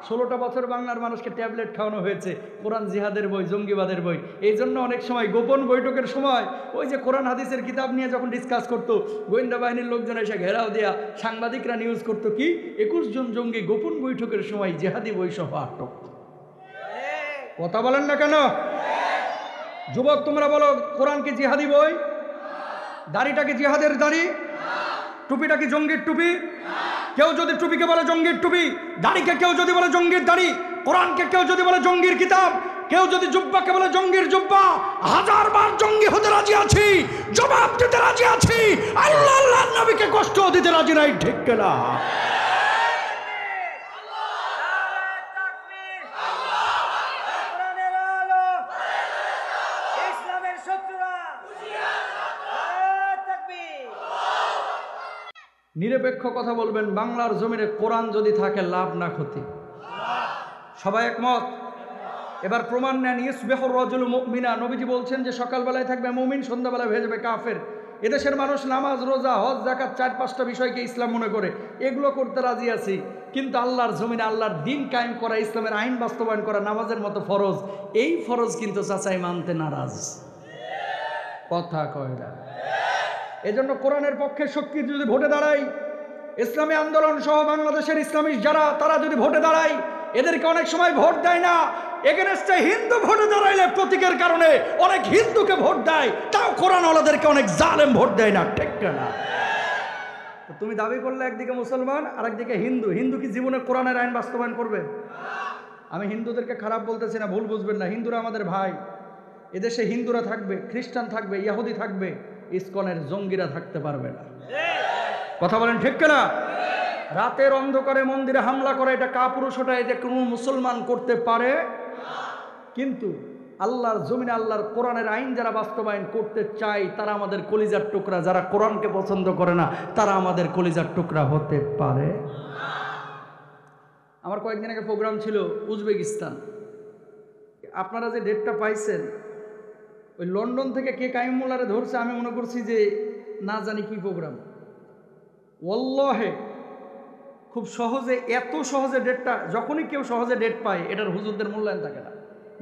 16টা বছর বাংলার মানুষকে ট্যাবলেট খাওয়ানো হয়েছে। কোরআন জিহাদের বই, জঙ্গিবাদের বই। এই জন্য অনেক সময় গোপন বৈঠকের সময় ওই যে কোরআন হাদিসের কিতাব নিয়ে যখন ডিসকাস করতো, গোয়েন্দা বাহিনীর লোকজন এসে ঘেরাও দেয়া, সাংবাদিকরা নিউজ করতো কি 21 জন জঙ্গি গোপন বৈঠকের সময় জিহাদি বই সহ আটক। কথা বলেন না কেন? যুবক তোমরা বলো, কোরআন কি জিহাদি বই? দাড়িটা কি জিহাদের দাড়ি? টুপিটা কি জঙ্গির টুপি? কেউ যদি টুপিকে বলে জঙ্গির টুপি, দাড়িকে কেউ যদি বলে জঙ্গির দাড়ি, কোরআনকে কেউ যদি বলে জঙ্গির কিতাব, কেউ যদি জুব্বাকে বলে জঙ্গির জুব্বা, 1000 বার জঙ্গি হতে রাজি আছি, জবাব দিতে রাজি আছি, আল্লাহ আল্লাহর নবীকে কষ্ট দিতে রাজি নাই, ঠিক কিনা? নিরপেক্ষ কথা বলবেন, বাংলার জমিনে কোরআন যদি থাকে লাভ না ক্ষতি? সবাই একমত? এবার প্রমাণ নেন। ইসবিহুর রাজুলু মুমিনা, নবীজি বলছেন যে সকালবেলায় থাকবে মুমিন, সন্ধ্যাবেলায় হয়ে যাবে কাফের। এদেশের মানুষ নামাজ, রোজা, হজ, যাকাত 4-5টা বিষয়কে ইসলাম মনে করে, এগুলো করতে রাজি আছি। কিন্তু আল্লাহর জমিনে আল্লাহর দিন কায়েম করা, ইসলামের আইন বাস্তবায়ন করা নামাজের মতো ফরজ, এই ফরজ কিন্তু চাচাই মানতে নারাজ। কথা কয় না। এজন্য কোরআনের পক্ষে শক্তি যদি ভোটে দাঁড়ায়, ইসলামী আন্দোলন সহ বাংলাদেশের ইসলামিস্ট যারা, তারা যদি ভোটে দাঁড়ায়, এদেরকে অনেক সময় ভোট দেয় না। এগেনস্টে হিন্দু ভোটে দাঁড়াইলে প্রতীকের কারণে অনেক হিন্দুকে ভোট দেয়, তাও কোরআনওয়ালাদেরকে অনেক জালেম ভোট দেয় না, ঠিক না? তুমি দাবি করলে একদিকে মুসলমান আর একদিকে হিন্দু, হিন্দু কি জীবনে কোরআনের আইন বাস্তবায়ন করবে? আমি হিন্দুদেরকে খারাপ বলতেছি না, ভুল বুঝবেন না, হিন্দুরা আমাদের ভাই। এদেশে হিন্দুরা থাকবে, খ্রিস্টান থাকবে, ইহুদি থাকবে, ইসকনের জঙ্গিরা থাকতে পারবে না। কথা বলেন ঠিক কিনা? রাতের অন্ধকারে মন্দিরে হামলা করে এটা কাপুরুষতা, এটা কোনো মুসলমান করতে পারে? কিন্তু আল্লাহর জমিনে আল্লাহর কোরআনের আইন যারা বাস্তবায়ন করতে চায়, তারা আমাদের কলিজার টুকরা। যারা কোরআনকে পছন্দ করে না, তারা আমাদের কলিজার টুকরা হতে পারে? আমার কয়েকদিন আগে প্রোগ্রাম ছিল উজবেকিস্তান। আপনারা যে ডেটটা পাইছেন, ওই লন্ডন থেকে কে কাইম মোল্লারে ধরছে, আমি মনে করছি যে না জানি কি প্রোগ্রাম। ওয়াল্লাহে খুব সহজে, এত সহজে ডেটটা, যখনই কেউ সহজে ডেট পায়, এটার হুজুরদের মূল্যায়ন থাকে না,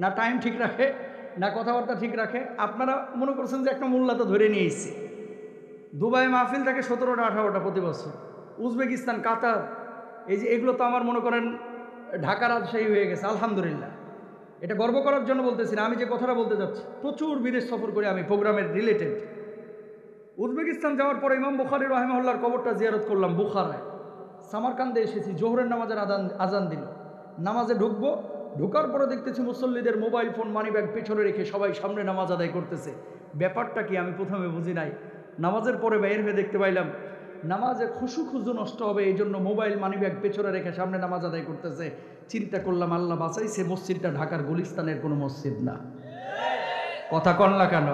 না টাইম ঠিক রাখে, না কথাবার্তা ঠিক রাখে। আপনারা মনে করছেন যে একটা মোল্লা তো ধরে নিয়ে এসেছি। দুবাই মাহফিল থাকে 17টা 18টা প্রতি বছর। উজবেকিস্তান, কাতার, এই যে এগুলো তো আমার মনে করেন ঢাকা রাজশাহী হয়ে গেছে, আলহামদুলিল্লাহ। এটা গর্ব করার জন্য বলতেছি না, আমি যে কথাটা বলতে যাচ্ছি, প্রচুর বিদেশ সফর করে আমি প্রোগ্রামের রিলেটেড। উজবেকিস্তান যাওয়ার পরে ইমাম বুখারী রাহিমাহুল্লাহর কবরটা জিয়ারত করলাম বুখারায়। সামারকান্দে এসেছি, জোহরের নামাজের আজান দিল, নামাজে ঢুকবো, ঢোকার পরে দেখতেছি মুসল্লিদের মোবাইল ফোন, মানি ব্যাগ পেছনে রেখে সবাই সামনে নামাজ আদায় করতেছে। ব্যাপারটা কি আমি প্রথমে বুঝি নাই। নামাজের পরে বের হয়ে দেখতে পাইলাম নামাজে খুশু নষ্ট হবে, এই জন্য মোবাইল, মানি ব্যাগ পেছনে রেখে সামনে নামাজ আদায় করতেছে। চিন্তা করলাম, আল্লাহ বাঁচাইছে, মসজিদটা ঢাকার গুলিস্তানের কোনো মসজিদ না। কথা কন না কেন?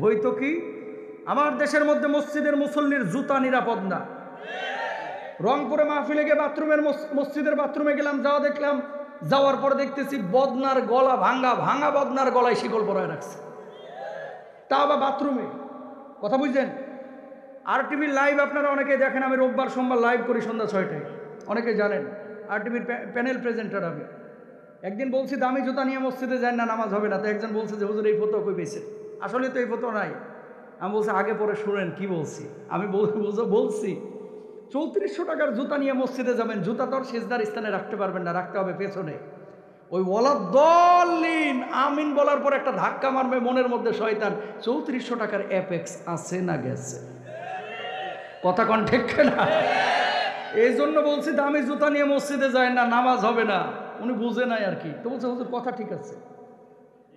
হয়তো কি আমার দেশের মধ্যে মসজিদের মুসল্লির জুতা নিরাপদ না। রংপুরে মাহফিলে গিয়ে মসজিদের বাথরুমে গেলাম, দেখলাম, যাওয়ার পরে দেখতেছি বদনার গলা ভাঙা বদনার গলায় শিকল পরায় রাখছে, তা আবার বাথরুমে। কথা বুঝছেন? RTV লাইভ আপনারা অনেকে দেখেন, আমি রোববার সোমবার লাইভ করি সন্ধ্যা 6টায়, অনেকে জানেন। RTVর প্যানেল প্রেজেন্টার আমি। একদিন বলছি দামি জুতা নিয়ে মসজিদে যান না, নামাজ হবে না। তো একজন বলছে যে হুজুর এই ফতোয়া কই পেয়েছেন? আসলে তো এই ফতোয়া নাই। আমি বলছি আগে পরে শুনেন কি বলছি। আমি বলছি 3400 টাকার জুতা নিয়ে মসজিদে যাবেন, জুতা তো আর সিজদার স্থানে রাখতে পারবেন না, রাখতে হবে পেছনে। ওই ওয়ালাদ্দাল্লিন আমিন বলার পর একটা ধাক্কা মারবে মনের মধ্যে শয়তান। 3400 টাকার অ্যাপেক্স আছে না গেছে? কথা কোন ঠিক না? এই জন্য বলছি দামি জুতা নিয়ে মসজিদে যায় না, নামাজ হবে না। উনি বুঝে নাই আর কি। তো বলছে হুজুর কথা ঠিক আছে,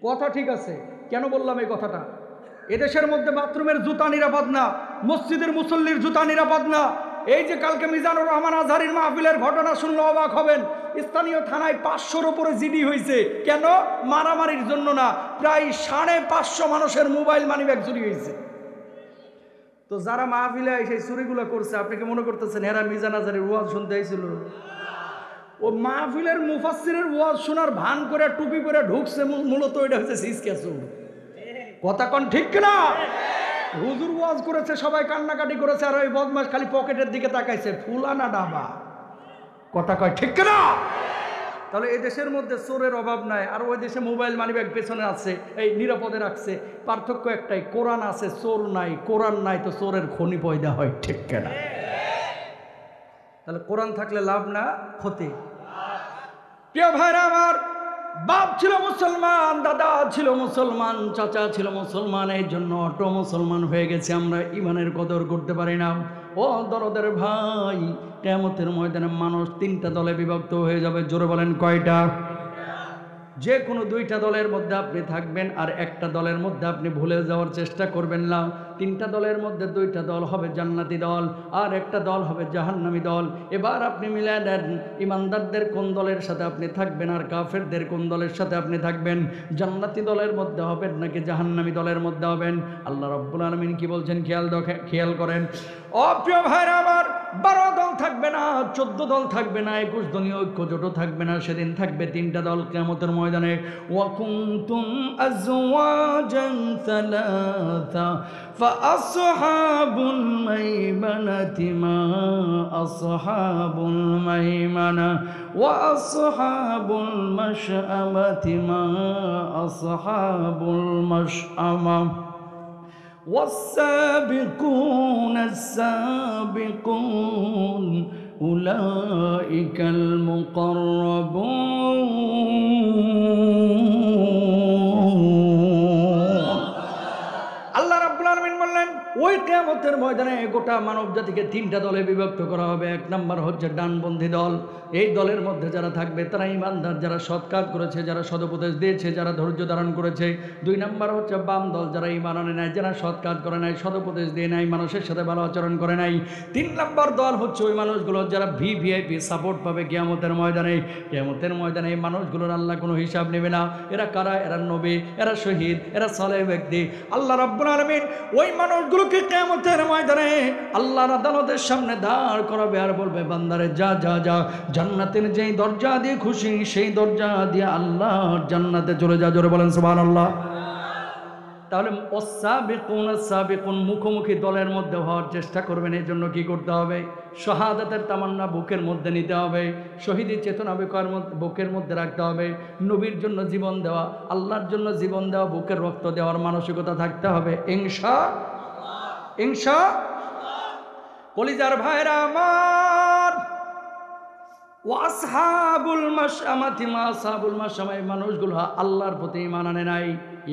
কথা ঠিক আছে। কেন বললাম এই কথাটা? এদেশের মধ্যে বাথরুমের জুতা নিরাপদ না, মসজিদের মুসল্লির জুতা নিরাপদ না। এই যে কালকে মিজানুর রহমান আজহারীর মাহফিলের ঘটনা শুনলে অবাক হবেন। স্থানীয় থানায় 500-র উপরে জিডি হয়েছে। কেন? মারামারির জন্য না, প্রায় 550 মানুষের মোবাইল মানিব্যাগ চুরি হয়েছে। তো যারা মাহফিলে সেই চুরিগুলো করছে, আপনি কি মনে করতেছেন এরা মিজান আজহারীর ওয়াজ শুনতে আইছিল? ও মাহফিলের মুফাসসিরের ওয়াজ শোনার ভান করে টুপি পরে ঢুকছে, মূলত এটা হচ্ছে সিসকেসু। কথা কোন ঠিক কিনা? হুজুর ওয়াজ করেছে, সবাই কান্নাকাটি করেছে, আর ওই বদমাশ খালি পকেটের দিকে তাকাইছে, ফুলানা ডাবা। কথা কয় ঠিক কিনা? তাহলে এই দেশের মধ্যে চোরের অভাব নাই, আর ওই দেশে মোবাইল মানিব্যাগ পেছনে আছে, এই নিরাপদে রাখছে। পার্থক্য একটাই, কোরআন আছে চোর নাই, কোরআন নাই তো চোরের খনি পয়দা হয়। ঠিক কিনা? তাহলে কোরআন থাকলে লাভ না ক্ষতি? প্রিয় ভাইরা আমার, বাপ ছিল মুসলমান, দাদা ছিল মুসলমান, চাচা ছিল মুসলমান, এই জন্য অটো মুসলমান হয়ে গেছে আমরা, ইমানের কদর করতে পারি না। ও দরদের ভাই, কিয়ামতের ময়দানে মানুষ 3টা দলে বিভক্ত হয়ে যাবে। জোরে বলেন কয়টা? যে কোনো 2টা দলের মধ্যে আপনি থাকবেন, আর একটা দলের মধ্যে আপনি ভুলে যাওয়ার চেষ্টা করবেন না। 3টা দলের মধ্যে 2টা দল হবে জান্নাতি দল, আর একটা দল হবে জাহান্নামী দল। এবার আপনি মিলাই দেন, ইমানদারদের কোন দলের সাথে আপনি থাকবেন, আর কাফেরদের কোন দলের সাথে আপনি থাকবেন। জান্নাতি দলের মধ্যে হবেন নাকি জাহান্নামী দলের মধ্যে হবেন? আল্লাহ রাব্বুল আলামিন কি বলছেন খেয়াল করেন। ও প্রিয় ভাইরা আমার, 12 দল থাকবে না, 14 দল থাকবে না, 21 দলীয় ঐক্য জোটও থাকবে না। সেদিন থাকবে 3টা দল কিয়ামতের ময়দানে। ওয়া কুনতুম আজওয়াজান সালাসা ফাআসহাবুল মাইমানাতি মা আসহাবুল মাইমানা ওয়া আসহাবুল মাশআমাতি মা আসহাবুল মাশআমা والسابقون السابقون أولئك المقربون। আল্লাহ রাব্বুল আলামিন বললেন, ওই কিয়ামতের ময়দানে গোটা মানব জাতিকে 3টা দলে বিভক্ত করা হবে। 1 নম্বর হচ্ছে ডানপন্থী দল। এই দলের মধ্যে যারা থাকবে তারা ইমানদার, যারা সৎ কাজ করেছে, যারা সদুপদেশ দিয়েছে, যারা ধৈর্য ধারণ করেছে। 2 নম্বর হচ্ছে বাম দল, যারা ঈমান আনে নাই, যারা সৎ কাজ করে নাই, সদুপদেশ দিয়ে নাই, মানুষের সাথে ভালো আচরণ করে নাই। 3 নম্বর দল হচ্ছে ওই মানুষগুলো যারা ভিভিআইপি সাপোর্ট পাবে কিয়ামতের ময়দানে। কিয়ামতের ময়দানে এই মানুষগুলোর আল্লাহ কোনো হিসাব নেবে না। এরা কারা? এরা নবী, এরা শহীদ, এরা সালেহ ব্যক্তি। আল্লাহ রাব্বুল আলামিন ওই মানুষগুলোকে কিয়ামতের ময়দানে আল্লাহর আদালতের সামনে দাঁড় করাবে, আর বলবে, বান্দারে যা যা যা, জান্নাতের যেই দরজা দিয়ে খুশি সেই দরজা দিয়ে আল্লাহর জান্নাতে চলে যা। জোরে বলেন সুবহানাল্লাহ। তাহলে সাবিকুন মুখোমুখি দলের মধ্যে হওয়ার চেষ্টা করবেন। এই জন্য কি করতে হবে? শাহাদাতের তামান্না বুকের মধ্যে নিতে হবে, শহীদের চেতনা বুকের মধ্যে রাখতে হবে, নবীর জন্য জীবন দেওয়া, আল্লাহর জন্য জীবন দেওয়া, বুকের রক্ত দেওয়ার মানসিকতা থাকতে হবে। ইনশাআল্লাহ। কলিজার ভাইরা আমার, ওয়াসহাবুল মাশআমাতি মা আসহাবুল মাশআমা, এই মানুষগুলো আল্লাহর প্রতি ঈমান আনে নাই।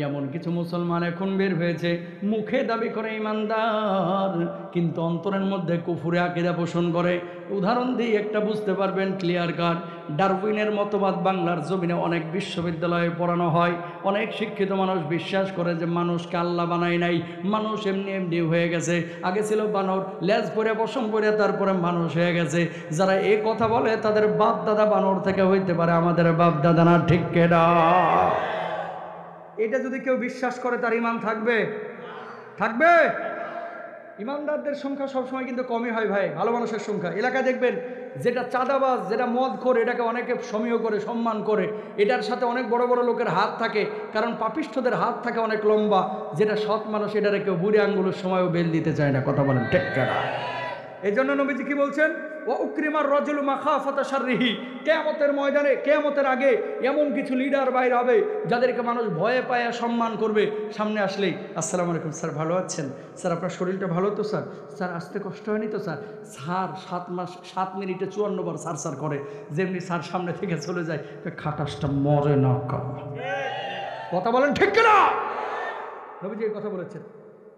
এমন কিছু মুসলমান এখন বের হয়েছে, মুখে দাবি করে ঈমানদার, কিন্তু অন্তরের মধ্যে কুফুরে আকীদা পোষণ করে। উদাহরণ দিয়ে একটা বুঝতে পারবেন ক্লিয়ার কাট। ডারউইনের মতবাদ বাংলার জমিনে অনেক বিশ্ববিদ্যালয়ে পড়ানো হয়। অনেক শিক্ষিত মানুষ বিশ্বাস করে যে মানুষকে আল্লাহ বানায় নাই, মানুষ এমনি এমনি হয়ে গেছে। আগে ছিল বানর, লেজ পরে পশম পরে তারপরে মানুষ হয়ে গেছে। যারা এই কথা বলে তাদের বাপ দাদা বানর থেকে হইতে পারে, আমাদের বাপ দাদা না। ঠিক কেডা? এটা যদি কেউ বিশ্বাস করে তার ঈমান থাকবে? ইমানদারদের সংখ্যা সবসময় কিন্তু কমই হয় ভাই, ভালো মানুষের সংখ্যা। এলাকায় দেখবেন যেটা চাঁদাবাজ, যেটা মদ করে, এটাকে অনেকে সমীহ করে, সম্মান করে। এটার সাথে অনেক বড় বড় লোকের হাত থাকে, কারণ পাপিষ্ঠদের হাত থাকে অনেক লম্বা। যেটা সৎ মানুষ, এটারে কেউ বুড়ি আঙ্গুলের সময়ও বেল দিতে চায় না। কথা বলেন ঠিক কিনা? এই জন্য নবীজি কি বলছেন? ও উকরিমার রাজুলু মাখাফাতা শাররিহি, কিয়ামতের ময়দানে, কিয়ামতের আগে এমন কিছু লিডার বাইরে হবে যাদেরকে মানুষ ভয়ে পায় সম্মান করবে। সামনে আসলেই আসসালামু আলাইকুম স্যার, ভালো আছেন স্যার, আপনার শরীরটা ভালো তো স্যার, স্যার আসতে কষ্ট হয়নি তো স্যার। স্যার 7 মিনিটে 54 বার স্যার স্যার করে, যেমনি স্যার সামনে থেকে চলে যায়, খাটাসটা মরে না। কথা বলেন ঠিক কিনা? নবীজি এই কথা বলেছেন।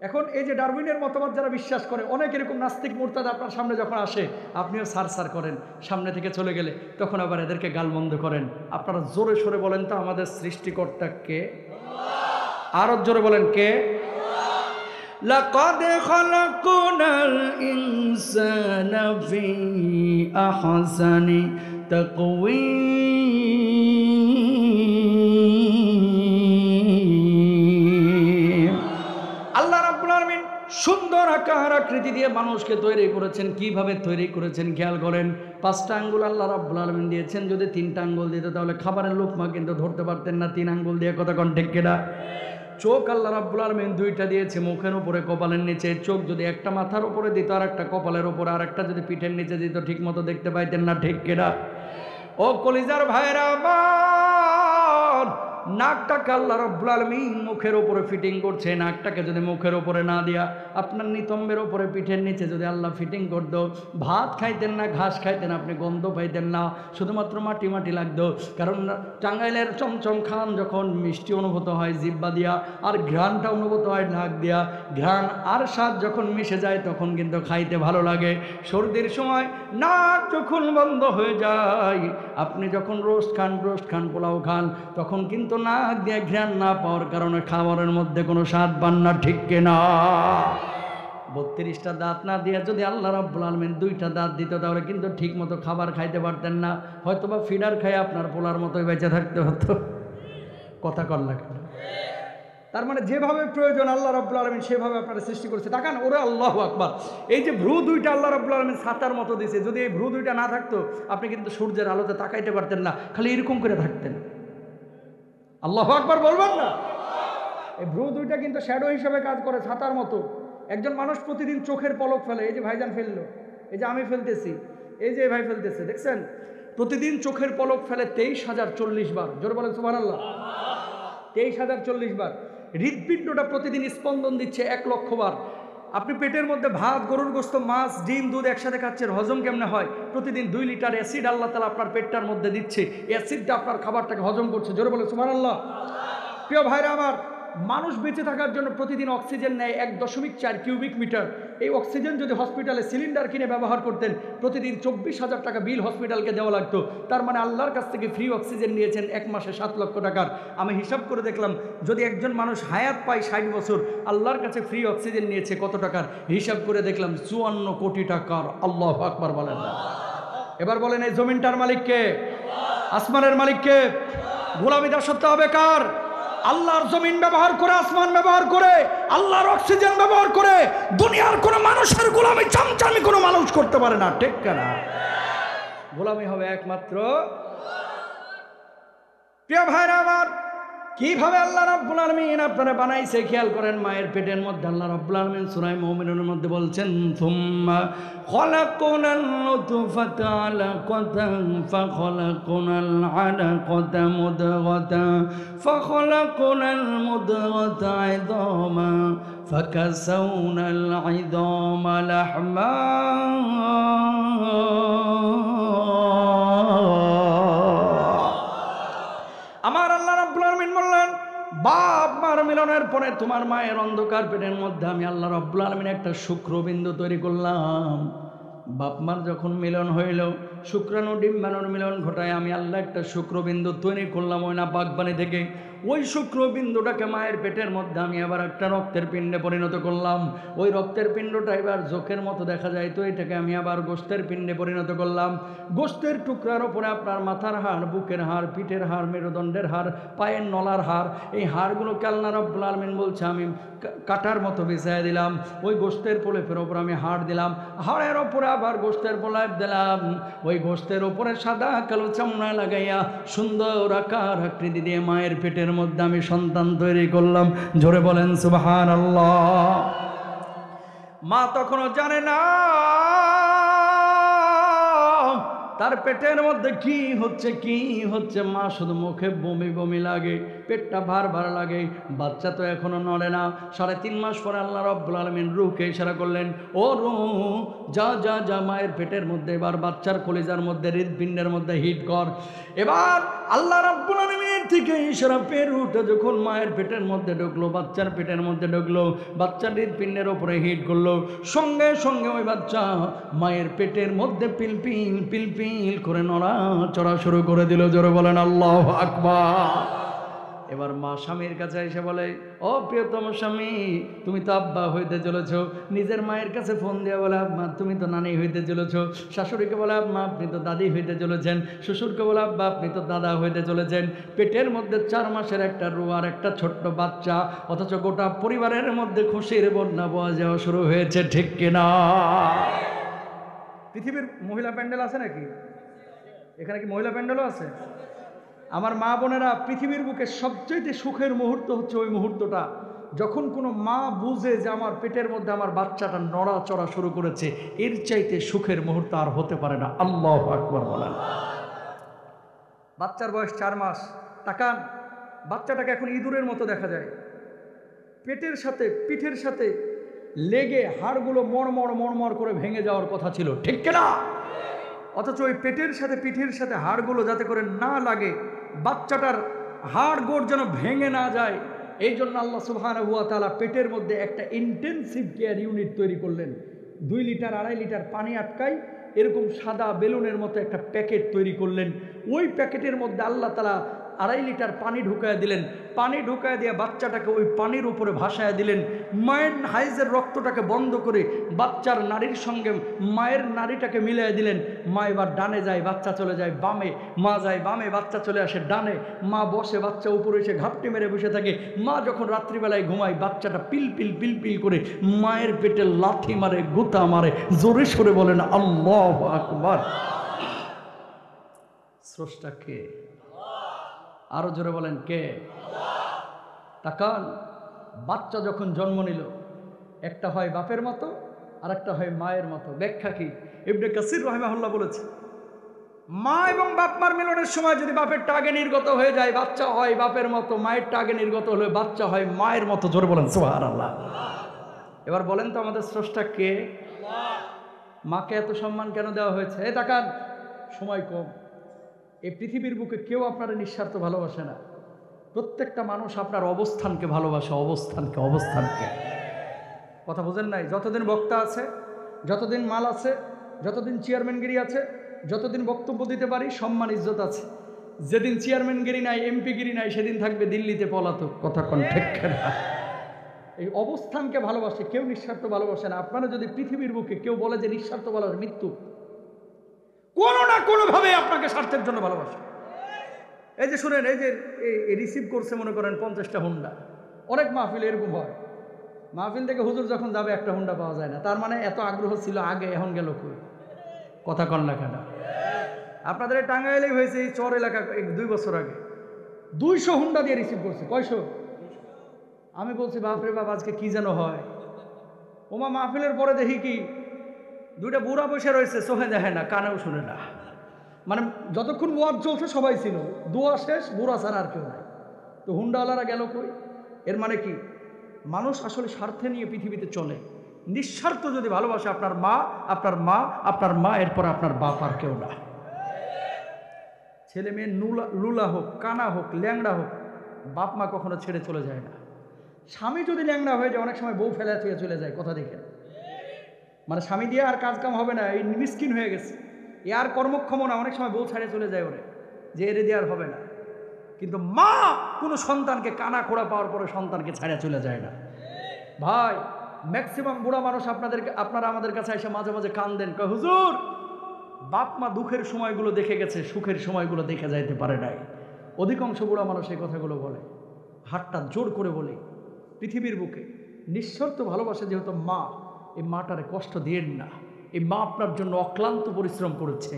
এখন এই যে ডারউইনের মতবাদ যারা বিশ্বাস করে, অনেক এরকম নাস্তিক মুরতাদ আপনার সামনে যখন আসে, আপনিও সার করেন, সামনে থেকে চলে গেলে তখন আবার এদেরকে গালমন্দ করেন। আপনারা জোরে সরে বলেন তো আমাদের সৃষ্টিকর্তা কে? আরো জোরে বলেন কে? লাকাদ খালাকনাল ইনসানা ফি আহসানি তাকওয়ীম। আল্লাহ রাব্বুল আলামিন সুন্দর আকার আকৃতি দিয়ে মানুষকে তৈরি করেছেন। কিভাবে তৈরি করেছেন খেয়াল করেন। 5টা আঙ্গুল আল্লাহ রাব্বুল আলামিন দিয়েছেন। যদি 3টা আঙ্গুল দিত তাহলে খাবারের লোকমা কিন্তু ধরতে পারতেন না 3 আঙ্গুল দিয়ে। কথা কোন ঠিক কিনা? চোখ আল্লাহ রাব্বুল আলামিন 2টা দিয়েছে, মুখের উপরে কপালের নিচে। চোখ যদি একটা মাথার উপরে দিত আর একটা কপালের উপরে, আর একটা যদি পিঠের নিচে দিত ঠিক মতো দেখতে পাইতেন না। ঠিক কিনা? ও কলিজার ভাইরা আমার, নাকটাকে আল্লাহ রাব্বুল আলামিন মুখের উপরে ফিটিং করছে। নাকটাকে যদি মুখের উপরে না দিয়া আপনার নিতম্বের উপরে পিঠের নিচে যদি আল্লাহ ফিটিং করতো, ভাত খাইতেন না, ঘাস খাইতেন, আপনি গন্ধ পাইতেন না, শুধুমাত্র মাটি মাটি লাগতো। কারণ টাঙ্গাইলের চমচম খান যখন মিষ্টি অনুভূত হয় জিহ্বা দিয়া, আর ঘ্রাণটা অনুভূত হয় নাক দিয়া, ঘ্রাণ আর স্বাদ যখন মিশে যায় তখন কিন্তু খাইতে ভালো লাগে। সর্দির সময় নাক যখন বন্ধ হয়ে যায়, আপনি যখন রোস্ট খান, পোলাও খান, তখন কিন্তু নাক দিয়ে ঘ্রাণ না পাওয়ার কারণে খাবারের মধ্যে কোনো স্বাদ পান না। ঠিক কিনা? 32টা দাঁত না দিয়ে যদি আল্লাহ রাব্বুল আলামিন 2টা দাঁত দিত তাহলে কিন্তু ঠিক মতো খাবার খাইতে পারতেন না। হয়তোবা ফিডার খাই আপনার পোলার মতোই বেঁচে থাকতে হতো। কথা কর না কেন? তার মানে যেভাবে প্রয়োজন আল্লাহ রাব্বুল আলামিন সেভাবে আপনারা সৃষ্টি করেছে। তাকান, ওরে আল্লাহু আকবার। এই যে ভ্রু 2টা আল্লাহ রাব্বুল আলামিন ছাতার মতো দিয়েছে, যদি এই ভ্রু 2টা না থাকতো আপনি কিন্তু সূর্যের আলোতে তাকাইতে পারতেন না, খালি এরকম করে থাকতেন। আল্লাহু আকবার বলবেন না? এই ভ্রু 2টা কিন্তু শ্যাডো হিসেবে কাজ করে, ছাতার মতো। একজন মানুষ প্রতিদিন চোখের পলক ফেলে, এই যে ভাইজান ফেললো, এই যে আমি ফেলতেছি, এই যে ভাই ফেলতেছে, দেখছেন? প্রতিদিন চোখের পলক ফেলে 23,040 বার। জোরে বলেন সুবহানাল্লাহ। 23,040 বার। হৃদপিণ্ডটা প্রতিদিন স্পন্দন দিচ্ছে 1 লক্ষ বার। আপনি পেটের মধ্যে ভাত, গরুর গোশত, মাছ, ডিম, দুধ একসাথে খাচ্ছেন, হজম কেমনে হয়? প্রতিদিন 2 লিটার অ্যাসিড আল্লাহ তাআলা আপনার পেটটার মধ্যে দিচ্ছে। অ্যাসিডটা আপনার খাবারটাকে হজম করছে। জোরে বলে সুবহানাল্লাহ। প্রিয় ভাইরা আমার, মানুষ বেঁচে থাকার জন্য প্রতিদিন অক্সিজেন নেয় 1.4 কিউবিক মিটার। এই অক্সিজেন যদি হসপিটালে সিলিন্ডার কিনে ব্যবহার করতেন, প্রতিদিন 24,000 টাকা বিল হসপিটালকে দেওয়া লাগতো। তার মানে আল্লাহর কাছ থেকে ফ্রি অক্সিজেন নিয়েছেন 1 মাসে 7 লক্ষ টাকার। আমি হিসাব করে দেখলাম, যদি একজন মানুষ হায়াত পায় 60 বছর, আল্লাহর কাছে ফ্রি অক্সিজেন নিয়েছে কত টাকার? হিসাব করে দেখলাম 54 কোটি টাকার। আল্লাহু আকবার বলেন না? এবার বলেন, এই জমিনটার মালিক কে? আসমানের মালিক কে? গোলামি দাসত্ব হবে কার? আল্লাহর জমিন ব্যবহার করে, আসমান ব্যবহার করে, আল্লাহর অক্সিজেন ব্যবহার করে দুনিয়ার কোন মানুষের গোলামি চামচামি কোনো মানুষ করতে পারে না। ঠিক না? গোলামি হবে একমাত্র। প্রিয় ভাইরা আমার, কিভাবে আল্লাহ রাব্বুল আলামিন আপনারা বানাইছে খেয়াল করেন। মায়ের পেটের মধ্যে আল্লাহ রাব্বুল আলামিন সূরা মুমিনুনের মধ্যে বলছেন, সুম্মা খালাকনাল নুতফাতা আলাকাতান ফাখালাকনাল আলাকাতা মুদগাতান ফাখালাকনাল মুদগাতা ইযামা ফাকাসাউনাল ইযামা লাহমা। আমার আল্লাহ রাব্বুল আলামিন বললেন, বাপ মার মিলনের পরে তোমার মায়ের অন্ধকার পেটের মধ্যে আমি আল্লাহ রাব্বুল আলামিন একটা শুক্রবিন্দু তৈরি করলাম। বাপ মার যখন মিলন হইল, শুক্রাণু ডিম্বাণুর মিলন ঘটায় আমি আল্লাহ একটা শুক্রবিন্দু তৈরি করলাম ওই নাপাক পানি থেকে। ওই শুক্রবিন্দুটাকে মায়ের পেটের মধ্যে আমি আবার একটা রক্তের পিণ্ডে পরিণত করলাম। ওই রক্তের পিণ্ডটা এবার চোখের মতো দেখা যায়, তো এটাকে আমি আবার গোশতের পিণ্ডে পরিণত করলাম। গোশতের টুকরার উপরে আপনার মাথার হাড়, বুকের হাড়, পিঠের হাড়, মেরুদণ্ডের হাড়, পায়ের নলার হাড়, এই হাড়গুলোকে আল্লাহ রাব্বুল আলামিন বলছে আমি কাটার মতো বিছায় দিলাম। ওই গোশতের প্রলেপের ওপর আমি হাড় দিলাম, হাড়ের ওপরে আবার গোশতের প্রলেপ দিলাম। ওই গোশতের ওপরে সাদা কালো চামড়া লাগাইয়া সুন্দর আকার আকৃতি দিয়ে মায়ের পেটের মধ্যে আমি সন্তান তৈরি করলাম। জোরে বলেন সুবহানাল্লাহ। মা তখনও জানে না তার পেটের মধ্যে কি হচ্ছে। মা শুধু মুখে বমি বমি লাগে, পেটটা ভার ভার লাগে, বাচ্চা তো এখনো নড়ে না। 3.5 মাস পরে আল্লাহ রাব্বুল আলামিন রূহকে ইশারা করলেন, ও রূহ যা যা যা মায়ের পেটের মধ্যে এবার বাচ্চার কলিজার মধ্যে হৃদপিণ্ডের মধ্যে হিট কর। এবার আল্লাহ রাব্বুল আলামিনের থেকে ইশারা পেয়ে রূহটা যখন মায়ের পেটের মধ্যে ঢুকলো, বাচ্চার পেটের মধ্যে ঢুকলো, বাচ্চার হৃদপিণ্ডের উপরে হিট করলো, সঙ্গে সঙ্গে ওই বাচ্চা মায়ের পেটের মধ্যে পিলপিল পিলপিল করে নড়াচড়া শুরু করে দিল। জোরে বলেন আল্লাহু আকবার। এবার মা স্বামীর কাছে এসে বলে, ও প্রিয়তম স্বামী, তুমি তো আব্বা হইতে চলেছ। নিজের মায়ের কাছে ফোন দিয়ে বলে, আব্বা তুমি তো নানি হইতে চলেছ। শাশুড়িকে বলে, আব্বা আপনি তো দাদি হইতে চলেছেন। শ্বশুরকে বলে, আব্বা আপনি তো দাদা হইতে চলেছেন। পেটের মধ্যে 4 মাসের একটা রুহ আর একটা ছোট্ট বাচ্চা, অথচ গোটা পরিবারের মধ্যে খুশির বন্যা বওয়া যাওয়া শুরু হয়েছে, ঠিক কিনা? পৃথিবীর মহিলা প্যান্ডেল আছে নাকি? এখানে কি মহিলা প্যান্ডেলও আছে? আমার মা বোনেরা, পৃথিবীর বুকে সবচেয়ে সুখের মুহূর্ত হচ্ছে ওই মুহূর্তটা যখন কোনো মা বুঝে যে আমার পেটের মধ্যে আমার বাচ্চাটা নড়াচড়া শুরু করেছে। এর চাইতে সুখের মুহূর্ত আর হতে পারে না। আল্লাহু আকবার বলেন। বাচ্চার বয়স 4 মাস। তাকান, বাচ্চাটাকে এখন ইঁদুরের মতো দেখা যায়। পেটের সাথে পিঠের সাথে লেগে হাড়গুলো মড়মড় মড়মড় করে ভেঙে যাওয়ার কথা ছিল, ঠিক কিনা? অথচ ওই পেটের সাথে পিঠের সাথে হাড়গুলো যাতে করে না লাগে, বাচ্চাটার হাড় গোড় যেন ভেঙে না যায়, এই জন্য আল্লাহ সুবহানাহু ওয়া তাআলা পেটের মধ্যে একটা ইন্টেনসিভ কেয়ার ইউনিট তৈরি করলেন। 2 লিটার 2.5 লিটার পানি আটকায় এরকম সাদা বেলুনের মতো একটা প্যাকেট তৈরি করলেন। ওই প্যাকেটের মধ্যে আল্লাহ তাআলা 2.5 লিটার পানি ঢুকায় দিলেন। পানি ঢুকায় দিয়ে বাচ্চাটাকে ওই পানির উপরে ভাসায় দিলেন। মায়ের হাইজের রক্তটাকে বন্ধ করে বাচ্চার নারীর সঙ্গে মায়ের নারীটাকে মিলিয়ে দিলেন। মা এবার ডানে যায়, বাচ্চা চলে যায় বামে, মা যায় বামে, বাচ্চা চলে আসে ডানে। মা বসে, বাচ্চা উপরে এসে ঘাপটি মেরে বসে থাকে। মা যখন রাত্রিবেলায় ঘুমায়, বাচ্চাটা পিলপিল পিলপিল করে মায়ের পেটে লাথি মারে, গুতা মারে। জোরে সরে বলেন আল্লাহু আকবার। স্রষ্টা কে? আরো জোরে বলেন কে? তাকান, বাচ্চা যখন জন্ম নিল, একটা হয় বাপের মতো আর একটা হয় মায়ের মতো। ব্যাখ্যা কি? ইবনে কাসির রাহিমাহুল্লাহ বলেছে, মা এবং বাপ মার মিলনের সময় যদি বাপের টাগে নির্গত হয়ে যায়, বাচ্চা হয় বাপের মতো। মায়ের টাগে নির্গত হলে বাচ্চা হয় মায়ের মতো। জোরে বলেন সুবহানাল্লাহ। এবার বলেন তো আমাদের স্রষ্টা কে? মাকে এত সম্মান কেন দেওয়া হয়েছে? এই তাকান, সময় কম। এই পৃথিবীর বুকে কেউ আপনার নিঃস্বার্থ ভালোবাসে না। প্রত্যেকটা মানুষ আপনার অবস্থানকে ভালোবাসে, অবস্থানকে। কথা বুঝেন নাই? যতদিন বক্তা আছে, যতদিন মাল আছে, যতদিন চেয়ারম্যানগিরি আছে, যতদিন বক্তব্য দিতে পারি, সম্মান ইজ্জত আছে। যেদিন চেয়ারম্যানগিরি নাই, এমপিগিরি নাই, সেদিন থাকবে দিল্লিতে পলাতক। কথা কোন ঠিক না? এই অবস্থানকে ভালোবাসে, কেউ নিঃস্বার্থ ভালোবাসে না। আপনারা যদি পৃথিবীর বুকে কেউ বলে যে নিঃস্বার্থ ভালোবাসে, মৃত্যু। কোনো না কোনোভাবে আপনাকে স্বার্থের জন্য ভালোবাসে। এই যে শুনেন, এই যে রিসিভ করছে মনে করেন 50টা হুন্ডা। অনেক মাহফিল এরকম হয়, মাহফিল থেকে হুজুর যখন যাবে একটা হুন্ডা পাওয়া যায় না। তার মানে এত আগ্রহ ছিল আগে, এখন গেল কই? কথা কন না কেন? আপনাদের টাঙ্গাইলেই হয়েছে, এই চর এলাকা 2 বছর আগে 200 হুন্ডা দিয়ে রিসিভ করছে। কয়শো? আমি বলছি বাপরে বাপ, আজকে কি যেন হয়। ওমা মাহফিলের পরে দেখি কি 2টা বুড়া বসে রয়েছে, চোখে দেখে না, কানেও শুনে না। মানে যতক্ষণ ওয়াজ চলছে সবাই ছিল, দোয়া শেষ, বুড়া ছাড়া আর কেউ নাই। তো হুন্ডাওয়ালারা গেল কই? এর মানে কি? মানুষ আসলে স্বার্থে নিয়ে পৃথিবীতে চলে। নিঃস্বার্থ যদি ভালোবাসে আপনার মা, আপনার মা, এরপর আপনার বাপ, আর কেউ না। ছেলে মেয়ে লুলা হোক, কানা হোক, ল্যাংড়া হোক, বাপ মা কখনো ছেড়ে চলে যায় না। স্বামী যদি ল্যাংড়া হয়ে যায়, অনেক সময় বউ ফেলা থেকে চলে যায়। কথা দেখেন, মানে স্বামী দিয়ে আর কাজ কাম হবে না, এই মিসকিন হয়ে গেছে, এ আর কর্মক্ষম না, অনেক সময় বউ ছাড়ে চলে যায় ওরে, যে এরে দিয়ে আর হবে না। কিন্তু মা কোনো সন্তানকে কানা খোড়া পাওয়ার পরে সন্তানকে ছাড়া চলে যায় না। ভাই, ম্যাক্সিমাম বুড়া মানুষ আপনারা আমাদের কাছে এসে মাঝে মাঝে কান্দেন, কয় হুজুর বাপ মা দুঃখের সময়গুলো দেখে গেছে, সুখের সময়গুলো দেখে যাইতে পারে নাই। অধিকাংশ বুড়া মানুষ এই কথাগুলো বলে, হাতটা জোর করে বলে। পৃথিবীর বুকে নিঃস্বার্থ ভালোবাসে যেহেতু মা, এই মাটারে কষ্ট দিয়েন না। এই মা আপনার জন্য অক্লান্ত পরিশ্রম করেছে,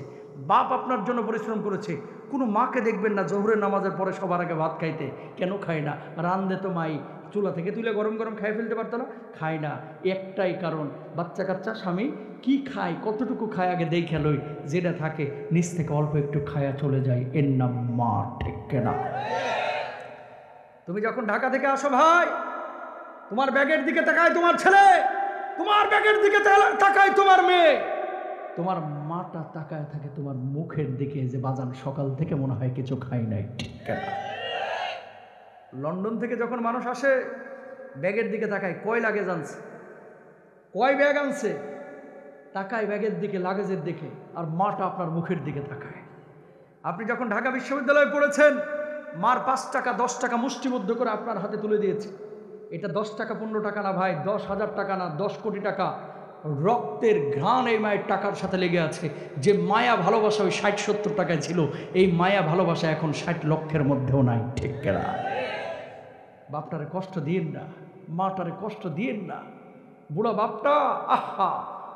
বাপ আপনার জন্য পরিশ্রম করেছে। কোনো মাকে দেখবেন না জোহরের নামাজের পরে সবার আগে ভাত খাইতে। কেন খায় না? রান্ধে তো মাই, চুলা থেকে তুলে গরম গরম খাই ফেলতে পারতো না? খায় না, একটাই কারণ, বাচ্চা কাচ্চা স্বামী কি খায়, কতটুকু খায় আগে দেখে লই, যেটা থাকে নিচ থেকে অল্প একটু খায়া চলে যায়, এর নাম মা, ঠিক কেনা? তুমি যখন ঢাকা থেকে আসো ভাই, তোমার ব্যাগের দিকে তাকায় তোমার ছেলে, তোমার ব্যাগের দিকে তাকায় তোমার মেয়ে, তোমার মাটা তাকায় থাকে তোমার মুখের দিকে, যে বাজান সকাল থেকে মনে হয় কিছু খাই নাই। ঠিক না? লন্ডন থেকে যখন মানুষ আসে ব্যাগের দিকে তাকায়, কয় লাগেজ আনছে, কয় ব্যাগ আনছে, তাকায় ব্যাগের দিকে, লাগেজের দিকে, আর মাটা আপনার মুখের দিকে তাকায়। আপনি যখন ঢাকা বিশ্ববিদ্যালয়ে পড়েছেন, মার 5 টাকা 10 টাকা মুষ্টিবদ্ধ করে আপনার হাতে তুলে দিয়েছে। এটা 10 টাকা 15 টাকা না ভাই, 10,000 টাকা না, 10 কোটি টাকা। রক্তের ঘ্রাণ এই মায়ের টাকার সাথে লেগে আছে। যে মায়া ভালোবাসা ওই 60-70 টাকায় ছিল, এই মায়া ভালোবাসা এখন 60 লক্ষের মধ্যেও নাই। ঠিক না? বাপটারে কষ্ট দিয়েন না, মাটারে কষ্ট দিয়েন না। বুড়া বাপটা আহা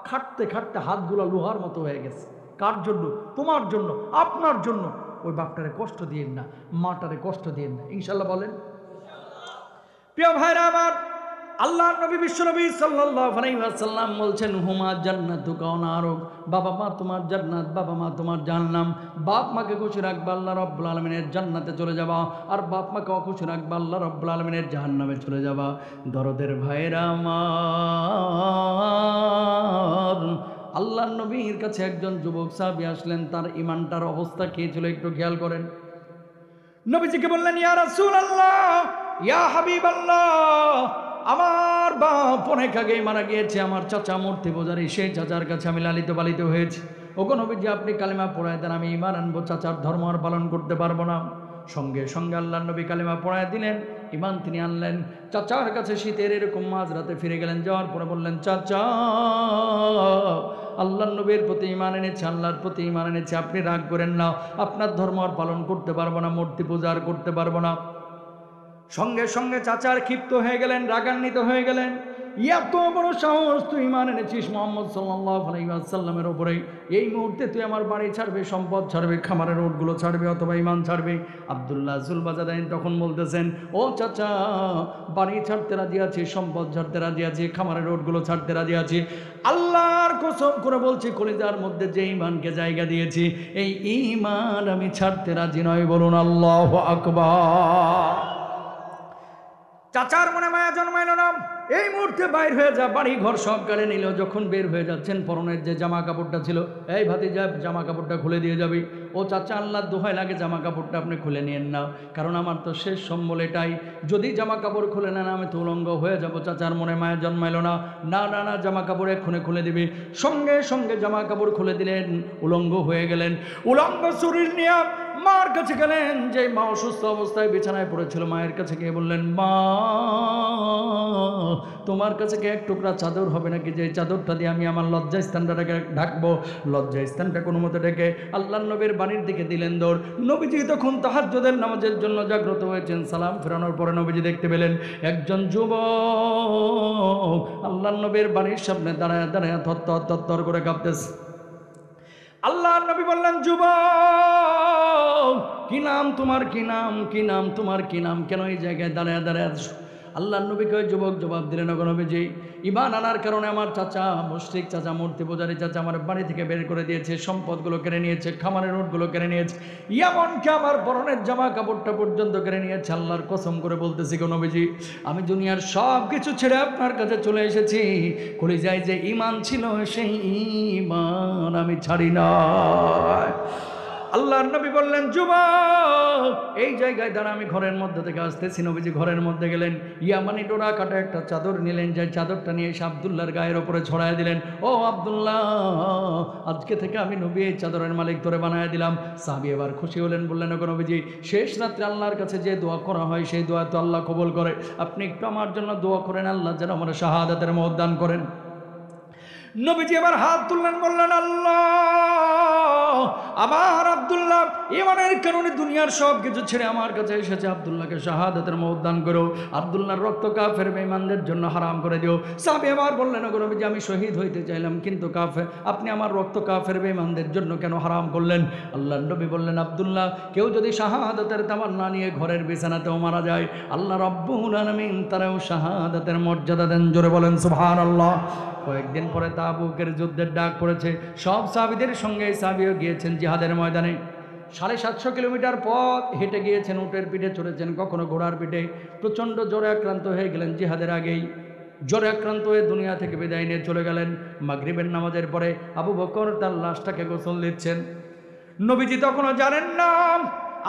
খাটতে খাটতে হাতগুলো লোহার মতো হয়ে গেছে। কার জন্য? তোমার জন্য, আপনার জন্য। ওই বাপটারে কষ্ট দিয়েন না, মাটারে কষ্ট দিয়েন না। ইনশাল্লাহ বলেন। প্রিয় ভাইরা আমার, আল্লাহর নবী বিশ্বনবী সাল্লাল্লাহু আলাইহি ওয়াসাল্লাম বলছেন, হুমা জান্নাতুকা ওয়া নারুক। বাবা মা তোমার জান্নাত, বাবা মা তোমার জাহান্নাম। বাপ মাকে খুশি রাখবা, আল্লাহ রাব্বুল আলামিনের জান্নাতে চলে যাবা, আর বাপ মাকে অখুশি রাখবা, আল্লাহ রাব্বুল আলামিনের জাহান্নামে চলে যাবা। দরদের ভাইরা আমার, আল্লাহর নবীর কাছে একজন যুবক সাহাবী আসলেন। তার ঈমানটার অবস্থা কি ছিল একটু খেয়াল করেন। নবীজিকে বললেন, ইয়া রাসূলুল্লাহ, ইয়া হাবিবাল্লাহ, আমার বাপ অনেক আগেই মারা গিয়েছে, আমার চাচা মূর্তি পূজারী, সেই চাচার কাছে আমি লালিত পালিত হয়েছি। ওগো নবীজি, আপনি কালেমা পড়ায় দেন, আমি ঈমান আনবো, চাচার ধর্ম আর পালন করতে পারবো না। সঙ্গে সঙ্গে আল্লাহর নবী কালেমা পড়ায় দিলেন, ঈমান তিনি আনলেন। চাচার কাছে শীতের এরকম মাঝরাতে ফিরে গেলেন, যাওয়ার পরে বললেন, চাচা, আল্লাহর নবীর প্রতি ঈমান এনেছে, আল্লাহর প্রতি ঈমান এনেছে, আপনি রাগ করেন না, আপনার ধর্ম আর পালন করতে পারবো না, মূর্তি পূজা আর করতে পারবো না। সঙ্গে সঙ্গে চাচার ক্ষিপ্ত হয়ে গেলেন, রাগান্বিত হয়ে গেলেন। এত বড় সাহস, তুই ঈমান এনেছিস মুহাম্মদ সাল্লাল্লাহু আলাইহি ওয়াসাল্লামের উপরে, এই মুহূর্তে তুই আমার বাড়ি ছাড়বে, সম্পদ ছাড়বে, খামারের ওটগুলো ছাড়বে, অথবা ঈমান ছাড়বে? আব্দুল্লাহ জুলবাজাদাইন তখন বলতেছেন, ও চাচা, বাড়ি ছাড়তে রাজি আছি, সম্পদ ছাড়তে রাজি আছি, খামারের ওটগুলো ছাড়তে রাজি আছি। আল্লাহর কসম করে বলছি, কলিজার মধ্যে যে ঈমানকে জায়গা দিয়েছি, এই ঈমান আমি ছাড়তে রাজি নয়। বলুন আল্লাহু আকবার। চাচার মনে মায়া জন্মাইল না। এই মুহূর্তে বাইর হয়ে যা, বাড়ি ঘর সব কাড়ে নিল। যখন বের হয়ে যাচ্ছেন, পরনের যে জামা কাপড়টা ছিল, এই ভাতিজা জামা কাপড়টা খুলে দিয়ে যাবি। ও চাচা, আল্লাহর দোহাই লাগে, জামা কাপড়টা আপনি খুলে নিয়েন না, কারণ আমার তো শেষ সম্বল এটাই। যদি জামা কাপড় খুলে নেন, আমি তো উলঙ্গ হয়ে যাব। চাচার মনে মায়া জন্মাইল না। না না না, জামা কাপড় এক্ষুনি খুলে দিবি। সঙ্গে সঙ্গে জামা কাপড় খুলে দিলেন, উলঙ্গ হয়ে গেলেন। উলঙ্গ শরীর নিয়ে মার কাছে গেলেন। যে মা অসুস্থ অবস্থায় বিছানায় পড়েছিল, মায়ের কাছে গিয়ে বললেন, মা, তোমার কাছে কি এক টুকরা চাদর হবে নাকি, যে চাদরটা দিয়ে আমি আমার লজ্জা স্থানটাকে ঢাকবো? লজ্জা স্থানটা কোনো মতো ডেকে আল্লাহর নবীর বাড়ির দিকে দিলেন দৌড়। নবীজি তখন তাহাজ্জুদের নামাজের জন্য জাগ্রত হয়েছেন। সালাম ফেরানোর পরে নবীজি দেখতে পেলেন একজন যুবক আল্লাহর নবীর বাড়ির সামনে দাঁড়ায় দাঁড়ায় থরথর থরথর করে কাঁপতেছে। আল্লাহর নবী বললেন, যুবক, কি নাম তোমার, কি নাম, কি নাম তোমার, কি নাম, কেন এই জায়গায় দাঁড়ায় দাঁড়ায় আছো? আল্লাহর নবীকে ওই যুবক জবাব দিলেন, ওগো নবীজি, ঈমান আনার কারণে আমার চাচা, মুশরিক চাচা, মূর্তি পূজারী চাচা আমার বাড়ি থেকে বের করে দিয়েছে, সম্পদগুলো কেড়ে নিয়েছে, খামারের নোটগুলো কেড়ে নিয়েছে, এমনকি আমার পরনের জামা কাপড়টা পর্যন্ত কেড়ে নিয়েছে। আল্লাহর কসম করে বলতেছি গো নবীজি, আমি দুনিয়ার সব কিছু ছেড়ে আপনার কাছে চলে এসেছি। কলিজায় যে ঈমান ছিল, সেই ঈমান আমি ছাড়ি না। আল্লাহর নবী বললেন, যুবক, এই জায়গায় দাঁড়া, আমি ঘরের মধ্যে থেকে আসতেছি। নবীজি ঘরের মধ্যে গেলেন, ইয়ামানি ডোরা কাটা একটা চাদর নিলেন, যে চাদরটা নিয়ে এসে আব্দুল্লাহর গায়ের ওপরে ছড়ায় দিলেন। ও আব্দুল্লাহ, আজকে থেকে আমি নবী এই চাদরের মালিক তোরে বানায় দিলাম। সাহাবী এবার খুশি হলেন, বললেন, ওগো নবীজি, শেষ রাত্রে আল্লাহর কাছে যে দোয়া করা হয়, সেই দোয়া তো আল্লাহ কবুল করে, আপনি একটু আমার জন্য দোয়া করেন, আল্লাহ যেন আমার শাহাদাতের মওত দান করেন। নবীজি এবার হাত তুললেন, বললেন, আল্লাহ, আমার আব্দুল্লাহ ঈমানের কারণে দুনিয়ার সব কিছু ছেড়ে আমার কাছে এসেছে, আব্দুল্লাহকে শাহাদাতের মওত দান করো, আব্দুল্লাহর রক্ত কাফের বেঈমানদের জন্য হারাম করে দিও। সাহাবী এবার বললেন, ওগো নবীজি, আমি শহীদ হইতে চাইলাম, কিন্তু আপনি আমার রক্ত কাফের বেঈমানদের জন্য কেন হারাম করলেন? আল্লাহর নবী বললেন, আব্দুল্লাহ, কেউ যদি শাহাদাতের তামান্না নিয়ে ঘরের বিছানাতেও মারা যায়, আল্লাহ রাব্বুল আলামিন তারাও শাহাদাতের মর্যাদা দেন। জোরে বলেন সুবহানাল্লাহ। কয়েকদিন পরে তাবুকের যুদ্ধের ডাক পড়েছে। সব সাহাবীদের সঙ্গে সাহাবীও গিয়েছেন জিহাদের ময়দানে। 750 কিলোমিটার পথ হেঁটে গিয়েছেন, উটের পিঠে চড়েছেন, কখনো ঘোড়ার পিঠে। প্রচণ্ড জ্বরে আক্রান্ত হয়ে গেলেন জিহাদের আগেই। জ্বরে আক্রান্ত হয়ে দুনিয়া থেকে বিদায় নিয়ে চলে গেলেন। মাগরিবের নামাজের পরে আবু বকর তার লাশটাকে গোসল দিচ্ছেন। নবীজি তখনও জানেন না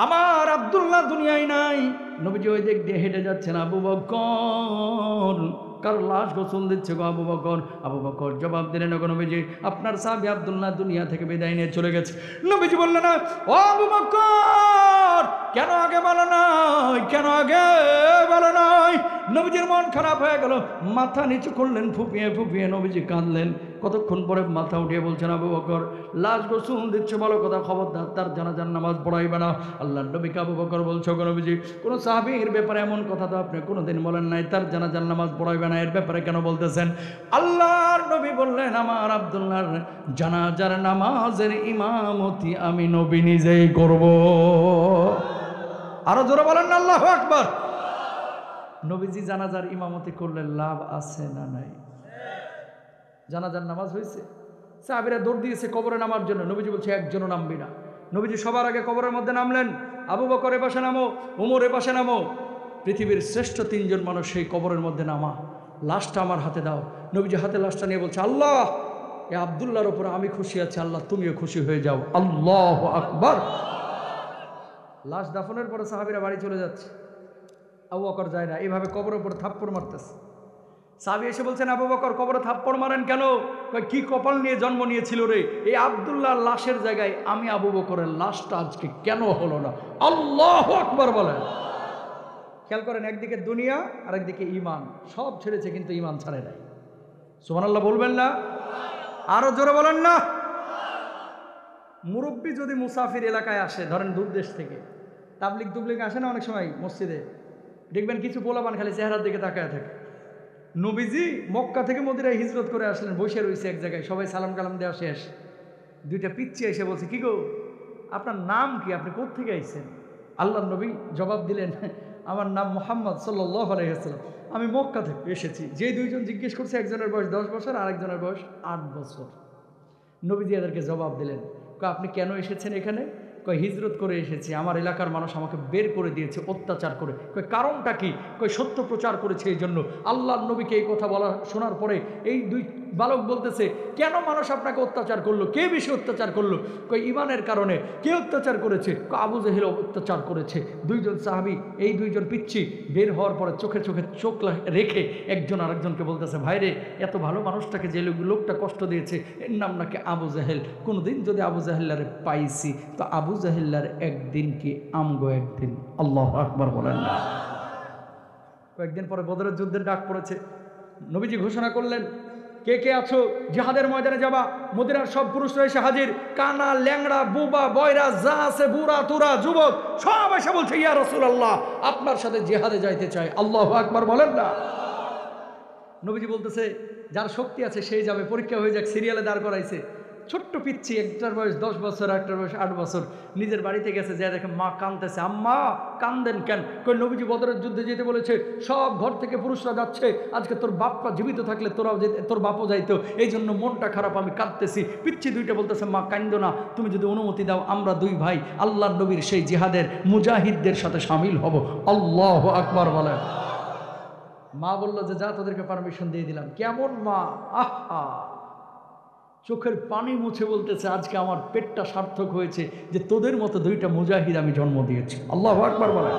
আমার আব্দুল্লাহ দুনিয়ায় নাই। নবীজি ওই দিক দিয়ে হেঁটে যাচ্ছেন, আবু বকর কার লাশ গোসল দিচ্ছে গো আবু বকর। আবু বকর জবাব দিলেন, ওগো নবীজি, আপনার সাহাবী আব্দুল্লাহ দুনিয়া থেকে বিদায় নিয়ে চলে গেছে। নবীজি বললেন, ও আবু বকর, কেন আগে বলো নাই, কেন আগে বলো নাই? নবীজির মন খারাপ হয়ে গেল, মাথা নিচু করলেন, ফুপিয়ে ফুপিয়ে নবীজি কাঁদলেন। কতক্ষণ পরে মাথা উঠিয়ে বলছেন, আবু বকর লাশ গোসল দিচ্ছে, বলো কথা, খবরদার তার জানাজার নামাজ পড়াইবে না। আল্লাহর নবীকে আবু বকর বলছো, ওগো নবীজি, কোনো সাহাবীর ব্যাপারে এমন কথা তো আপনি কোনোদিন বলেন নাই, তার জানাজার নামাজ পড়াইবে না, এর ব্যাপারে কেন বলতেছেন? আল্লাহর নবী বললেন, আমার আব্দুল্লাহর জানাজার নামাজের ইমামতি আমি নবী নিজেই করব। আরো জোরে বলেন না আল্লাহু আকবার। নবীজি জানাজার ইমামতি করলে লাভ আছে না নাই? জানাজার নামাজ হয়েছে, সাহাবীরা দৌড় দিয়েছে কবরে নামার জন্য। নবীজি বলছে একজনও নামবি না। নবীজি সবার আগে কবরের মধ্যে নামলেন। আবু বকর এ পাশে নামো, ওমর এ পাশে নামো। পৃথিবীর শ্রেষ্ঠ 3 জন মানুষ সেই কবরের মধ্যে নামা। লাশটা আমার হাতে দাও। নবীজি হাতে লাশটা নিয়ে বলছে, আল্লাহ, এ আব্দুল্লাহর উপর আমি খুশি আছি, আল্লাহ তুমিও খুশি হয়ে যাও। আল্লাহু আকবার। লাশ দাফনের পরে সাহাবীরা বাড়ি চলে যাচ্ছে, আবু বকর যায় না, এইভাবে কবরের উপর থাপ্পড় মারতেছে। সাহাবী এসে বলছেন, আবু বকর কবরে থাপ্পড় মারেন কেন? কি কপাল নিয়ে জন্ম নিয়েছিল রে, এই আব্দুল্লাহর লাশের জায়গায় আমি আবু বকরের লাশটা আজকে কেন হলো না? আল্লাহু আকবার বলেন। খেয়াল করেন, একদিকে দুনিয়া আর একদিকে ইমান, সব ছেড়েছে কিন্তু ইমান ছাড়ে নাই। সুবহানাল্লাহ বলবেন না? আরো জোরে বলেন না। মুরব্বী যদি মুসাফির এলাকায় আসে, ধরেন দূর দেশ থেকে, তাবলিগ তুবলিগ আসে না অনেক সময় মসজিদে, দেখবেন কিছু পোলাপান খালি চেহারার দিকে তাকায় থাকে। নবীজি মক্কা থেকে মদিনায় হিজরত করে আসলেন, বসে রয়েছে এক জায়গায়, সবাই সালাম কালাম দেওয়া শেষ। দুইটা পিচ্চি এসে বলছে, কি গো, আপনার নাম কি, আপনি কোত্থেকে আইছেন? আল্লাহর নবী জবাব দিলেন, আমার নাম মুহাম্মদ সাল্লাল্লাহু আলাইহি ওয়াসাল্লাম, আমি মক্কা থেকে এসেছি। যে দুইজন জিজ্ঞেস করছে, একজনের বয়স 10 বছর, আরেকজনের বয়স 8 বছর। নবীজি এদেরকে জবাব দিলেন, আপনি কেন এসেছেন এখানে? কয় হিজরত করে এসেছি, আমার এলাকার মানুষ আমাকে বের করে দিয়েছে অত্যাচার করে। কয় কারণটা কি? কয় সত্য প্রচার করেছে এই জন্য। আল্লাহর নবীকে এই কথা বলা শোনার পরে এই দুই বালক বলতেছে, কেন মানুষ আপনাকে অত্যাচার করলো? কে বেশি অত্যাচার করলো? কয় ইমানের কারণে। কে অত্যাচার করেছে? আবু জেহেল অত্যাচার করেছে। দুইজন সাহাবী, এই দুইজন পিচ্ছি বের হওয়ার পরে চোখে চোখে চোখ রেখে একজন আরেকজনকে বলতেছে, ভাইরে, এত ভালো মানুষটাকে যে লোকটা কষ্ট দিয়েছে, এর নাম নাকি আবু জেহেল। কোনোদিন যদি আবু জেহেল্লারে পাইছি, তো আবু জেহেল্লার একদিন কি আমগো একদিন। আল্লাহু আকবার বলেন না। কয়েকদিন পরে বদরের যুদ্ধের ডাক পড়েছে। নবীজি ঘোষণা করলেন, কে কে আছো জিহাদের ময়দানে যাবা। মদিনার সব পুরুষরা এসে হাজির, কানা, ল্যাংড়া, বুবা, বয়রা, যা আছে, বুড়া তুরা, যুবক সব এসে বলছে, ইয়া রাসূলুল্লাহ, আপনার সাথে জিহাদে যাইতে চাই। আল্লাহু আকবার বলেন না। নবীজি বলতেছে, যার শক্তি আছে সেই যাবে, পরীক্ষা হয়ে যাক। সিরিয়ালে দাঁড় করাইছে। ছোট্ট পিচ্ছি, একটার বয়স 10 বছর, একটার বয়স 8 বছর। নিজের বাড়িতে গেছে, যা দেখে মা কাঁদতেছে। আম্মা কান্দেন কেন? কই নবীজি বদরের যুদ্ধে যেতে বলেছে, সব ঘর থেকে পুরুষরা যাচ্ছে, আজকে তোর বাপটা জীবিত থাকলে তোরাও যেতে, তোর বাপও যাইতো, এই জন্য মনটা খারাপ, আমি কাঁদতেছি। পিচ্ছি দুইটা বলতেছে, মা কান্দো না, তুমি যদি অনুমতি দাও আমরা দুই ভাই আল্লাহর নবীর সেই জিহাদের মুজাহিদদের সাথে শামিল হব। আল্লাহু আকবার বলে। মা বললো যে, যা, তোদেরকে পারমিশন দিয়ে দিলাম। কেমন মা! আহা, চোখের পানি মুছে বলতেছে, আজকে আমার পেটটা সার্থক হয়েছে যে তোদের মতো দুইটা মুজাহিদ আমি জন্ম দিয়েছি। আল্লাহু আকবার বলেন।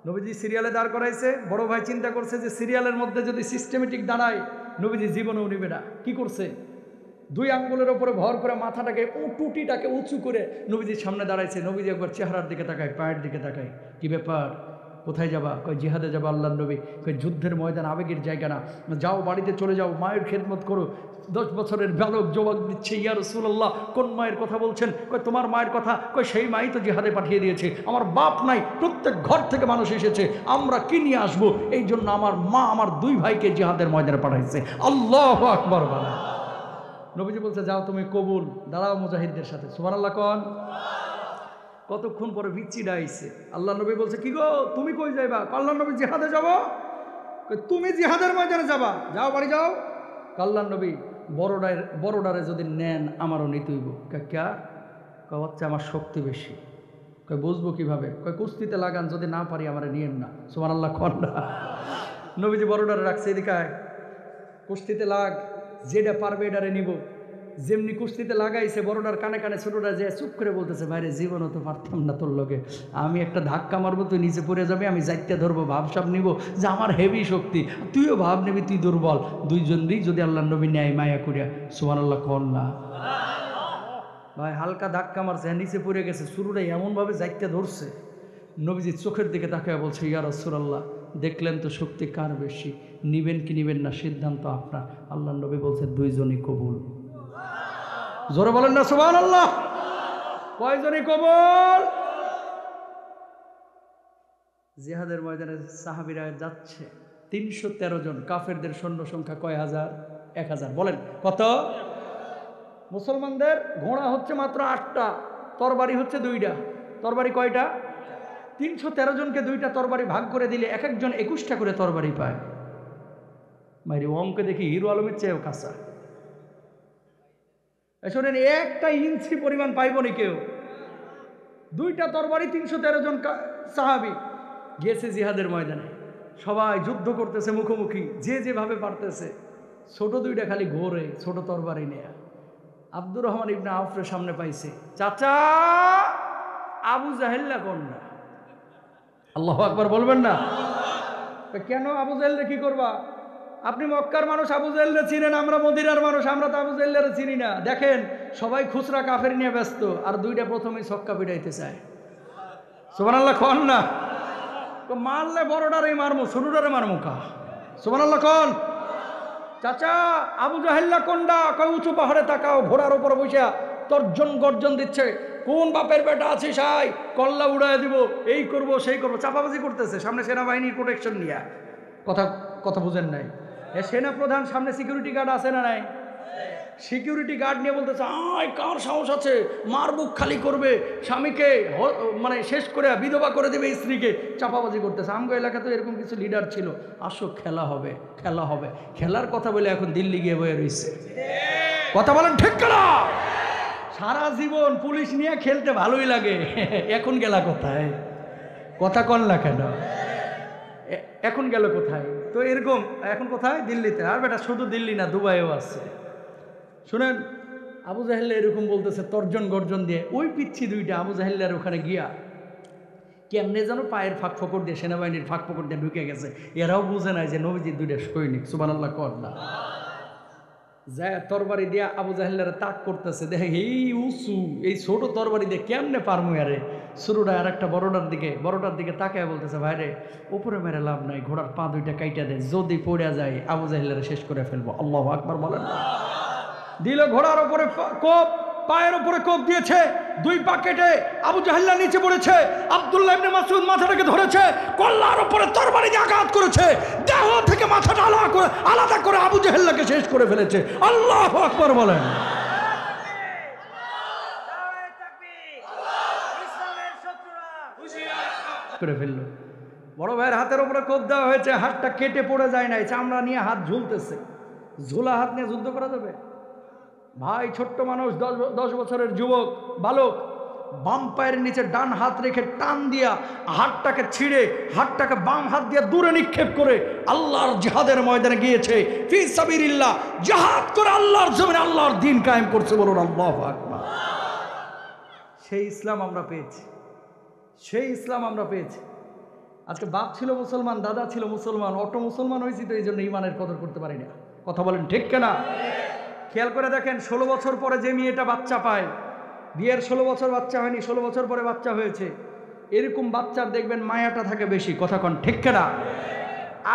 নবীজি সিরিয়ালে দাঁড় করাইছে। বড় ভাই চিন্তা করছে যে সিরিয়ালের মধ্যে যদি সিস্টেমেটিক দাঁড়ায়, নবীজি জীবনেও নিবে না। কি করছে? 2 আঙ্গুলের ওপরে ভর করে মাথাটাকে, টুটিটাকে উঁচু করে নবীজির সামনে দাঁড়াইছে। নবীজি একবার চেহারার দিকে তাকায়, পায়ের দিকে তাকায়। কি ব্যাপার, কোথায় যাবা? কয় জিহাদে যাবা আল্লাহর নবী। কয় যুদ্ধের ময়দান আবেগের জায়গা না, যাও বাড়িতে চলে যাও, মায়ের খেদমত করো। 10 বছরের বালক জবাব দিচ্ছে, ইয়া রাসূলুল্লাহ, কোন মায়ের কথা বলছেন? কয় তোমার মায়ের কথা। কয় সেই মাই তো জিহাদে পাঠিয়ে দিয়েছে, আমার বাপ নাই, প্রত্যেক ঘর থেকে মানুষ এসেছে, আমরা কি নিয়ে আসবো? এই জন্য আমার মা আমার 2 ভাইকে জিহাদের ময়দানে পাঠাইছে। আল্লাহু আকবার বলেন। নবীজি বলছে, যাও তুমি কবুল, দাঁড়াও মুজাহিদদের সাথে। সুবহানাল্লাহ কোন। কতক্ষণ পরে বিচ্ছিটা আইছে। আল্লাহ নবী বলছে, কি গো, তুমি কই যাইবা? আল্লাহ নবী জিহাদে যাবো। তুমি জিহাদের ময়দানে যাবা, যাও বাড়ি যাও। আল্লাহ নবী, বড়ডারে যদি নেন আমারও নিতে হইব। ক্যা? কয় বাচ্চা আমার শক্তি বেশি। কয় বুঝবো কিভাবে? কয় কুস্তিতে লাগান, যদি না পারি আমার নিয়েন না। সুবহানাল্লাহ কোন না। নবীজি বড়ডারে রাখছে, এদিকে আয়, কুস্তিতে লাগ, যেটা পারবে এটারে নিব। যেমনি কুস্তিতে লাগাইছে, বড়ডার কানে কানে ছোটটা যে চুপ করে বলতেছে, ভাইরে জীবনও তো পারতাম না তোর লগে, আমি একটা ধাক্কা মারবো তুই নিচে পড়ে যাবে, আমি যাইতে ধরবো, ভাবসাব নিব যে আমার হেভি শক্তি, তুইও ভাব নিবি তুই দুর্বল, দুইজনেরই যদি আল্লাহ নবী ন্যায় মায়া করিয়া। সুবহানাল্লাহ কোন না। ভাই হালকা ধাক্কা মারছে, নিচে পড়ে গেছে, শুরুটা এমনভাবে যাইতে ধরছে, নবীজি চোখের দিকে তাকায় বলছে, ইয়া রাসূলুল্লাহ, দেখলেন তো শক্তি কার বেশি, নিবেন কি নিবেন না সিদ্ধান্ত আপনার। আল্লাহ নবী বলছে, দুইজনই কবুল। জোরে বলেন না সুবহানাল্লাহ। কয়জনই কবুল? জিহাদের ময়দানে সাহাবীরা যাচ্ছে 313 জন, কাফেরদের সৈন্য সংখ্যা কয় হাজার? 1000। বলেন কত? মুসলমানদের ঘোড়া হচ্ছে মাত্র 8টা, তরবারি হচ্ছে 2টা। তরবারি কয়টা? 313 জনকে 2টা তরবারি ভাগ করে দিলে এক একজন 21টা করে তরবারি পায়। মাইরি অঙ্কে দেখি হিরো আলমের চেয়েও কাঁচা। শোনেন, একটা ইঞ্চি পরিমাণ পাইবনি কেউ। 2টা তরবারি, 313 জন সাহাবী গেছে জিহাদের ময়দানে, সবাই যুদ্ধ করতেছে মুখোমুখি, যে যেভাবে পারতেছে। ছোট 2টা খালি ঘোরে, ছোট তরবারি নেয়া। আব্দুর রহমান ইবনে আউফের সামনে পাইছে, চাচা আবু জাহেল্লা কোন না? আল্লাহু আকবার বলবেন না? কেন আবু জাহেলরে কি করবা? আপনি মক্কার মানুষ, আবু জাহেলরে চিনেন, আমরা মদিনার মানুষ, আমরা তো আবু জাহেলরে চিনি না। দেখেন সবাই খুচরা কাফের নিয়ে ব্যস্ত, আর 2টা প্রথমেই ছক্কা পিটাইতে চায়। সুবহানাল্লাহ কোন না? মারলে বড়ডারে মারমু, ছোটডারে মারমু কা? সুবহানাল্লাহ কোন? চাচা আবু জাহেল্লা কোনটা? কয় উঁচু পাহাড়ে তাকাও, ঘোড়ার উপর বসে তর্জন গর্জন দিচ্ছে, কোন বাপের বেটা আছিস আই, কল্লা উড়ায় দিব, এই করব সেই করব, চাপাবাজি করতেছে সামনে সেনাবাহিনীর প্রোটেকশন নিয়ে। কথা কথা বুঝেন নাই? সেনা প্রধান সামনে সিকিউরিটি গার্ড আছে না নাই? সিকিউরিটি গার্ড নিয়ে বলতেছে, আয় কার সাহস আছে, মার বুক খালি করবে, স্বামীকে মানে শেষ করে বিধবা করে দেবে স্ত্রীকে, চাপাবাজি করতেছে। আমগো এলাকাতে এরকম কিছু লিডার ছিল, আসো খেলা হবে, খেলা হবে, খেলার কথা বলে এখন দিল্লি গিয়ে বয়ে রয়েছে। কথা বলেন ঠিক না? সারা জীবন পুলিশ নিয়ে খেলতে ভালোই লাগে, এখন গেলা কোথায়? কথা কন না কেন? এখন গেল কোথায়? তো এরকম এখন কোথায়? দিল্লিতে। আর বেটা শুধু দিল্লি না, দুবাইও আছে। শুনেন, আবু জাহেল এরকম বলতেছে তর্জন গর্জন দিয়ে, ওই পিচ্ছি 2টা আবু জাহেলের ওখানে গিয়া কেমনে যেন পায়ের ফাঁক ফকর দিয়ে, সেনাবাহিনীর ফাঁক ফকর দিয়ে ঢুকে গেছে। এরাও বুঝে নাই যে নবীজির 2টা সৈনিক। সুবহানাল্লাহ কর না। যায় তরবারি দিয়া আবু জাহেলের তাক করতেছে, দেখে এই উঁচু এই ছোট তরবারি দিয়ে কেমনে পারমু আরে। শুরুটা আর একটা বড়টার দিকে তাকায় বলতেছে, ভাইরে উপরে মেরে লাভ নাই, ঘোড়ার পা 2টা কাইটা দেয়, যদি পড়ে যায় আবু জাহেলের শেষ করে ফেলবো। আল্লাহু আকবার বলেন না? দিল ঘোড়ার উপরে কোপ, পায়ের উপরে কোপ দিয়েছে, 2 পা কেটে আবু জাহেল্লা নিচে পড়েছে। আব্দুল্লাহ ইবনে মাসউদ মাথাটাকে ধরেছে, কল্লার উপরে তরবারি দিয়ে আঘাত করেছে, দেহ থেকে মাথাটা আলাদা করে আবু জাহেল্লাকে শেষ করে ফেলেছে। আল্লাহু আকবার বলেন। করে ফেললো। বড় ভাইয়ের হাতের উপরে কোপ দেওয়া হয়েছে, হাতটা কেটে পড়ে যায় নাই, চামড়া নিয়ে হাত ঝুলতেছে। ঝোলা হাত নিয়ে যুদ্ধ করা যাবে? ভাই ছোট্ট মানুষ, 10 বছরের যুবক বালক, বাম পায়ের নিচে ডান হাত রেখে টান দিয়া হাতটাকে ছিঁড়ে, হাতটাকে বাম হাত দিয়ে দূরে নিক্ষেপ করে আল্লাহর জিহাদের ময়দানে গিয়েছে। ফি সাবিলিল্লাহ, জিহাদ করে আল্লাহর জমিনে আল্লাহর দ্বীন কায়েম করছে। বলুন আল্লাহু আকবার। সেই ইসলাম আমরা পেয়েছি, সেই ইসলাম আমরা পেয়েছি। আজকে বাপ ছিল মুসলমান, দাদা ছিল মুসলমান, অটো মুসলমান হয়েছি, তো এই জন্য ইমানের কদর করতে পারি না। কথা বলেন ঠিক কিনা? খেয়াল করে দেখেন, 16 বছর পরে যে মেয়েটা বাচ্চা পায়, বিয়ের 16 বছর বাচ্চা হয়নি, 16 বছর পরে বাচ্চা হয়েছে, এরকম বাচ্চার দেখবেন মায়াটা থাকে বেশি। কথা কন ঠিক কিনা?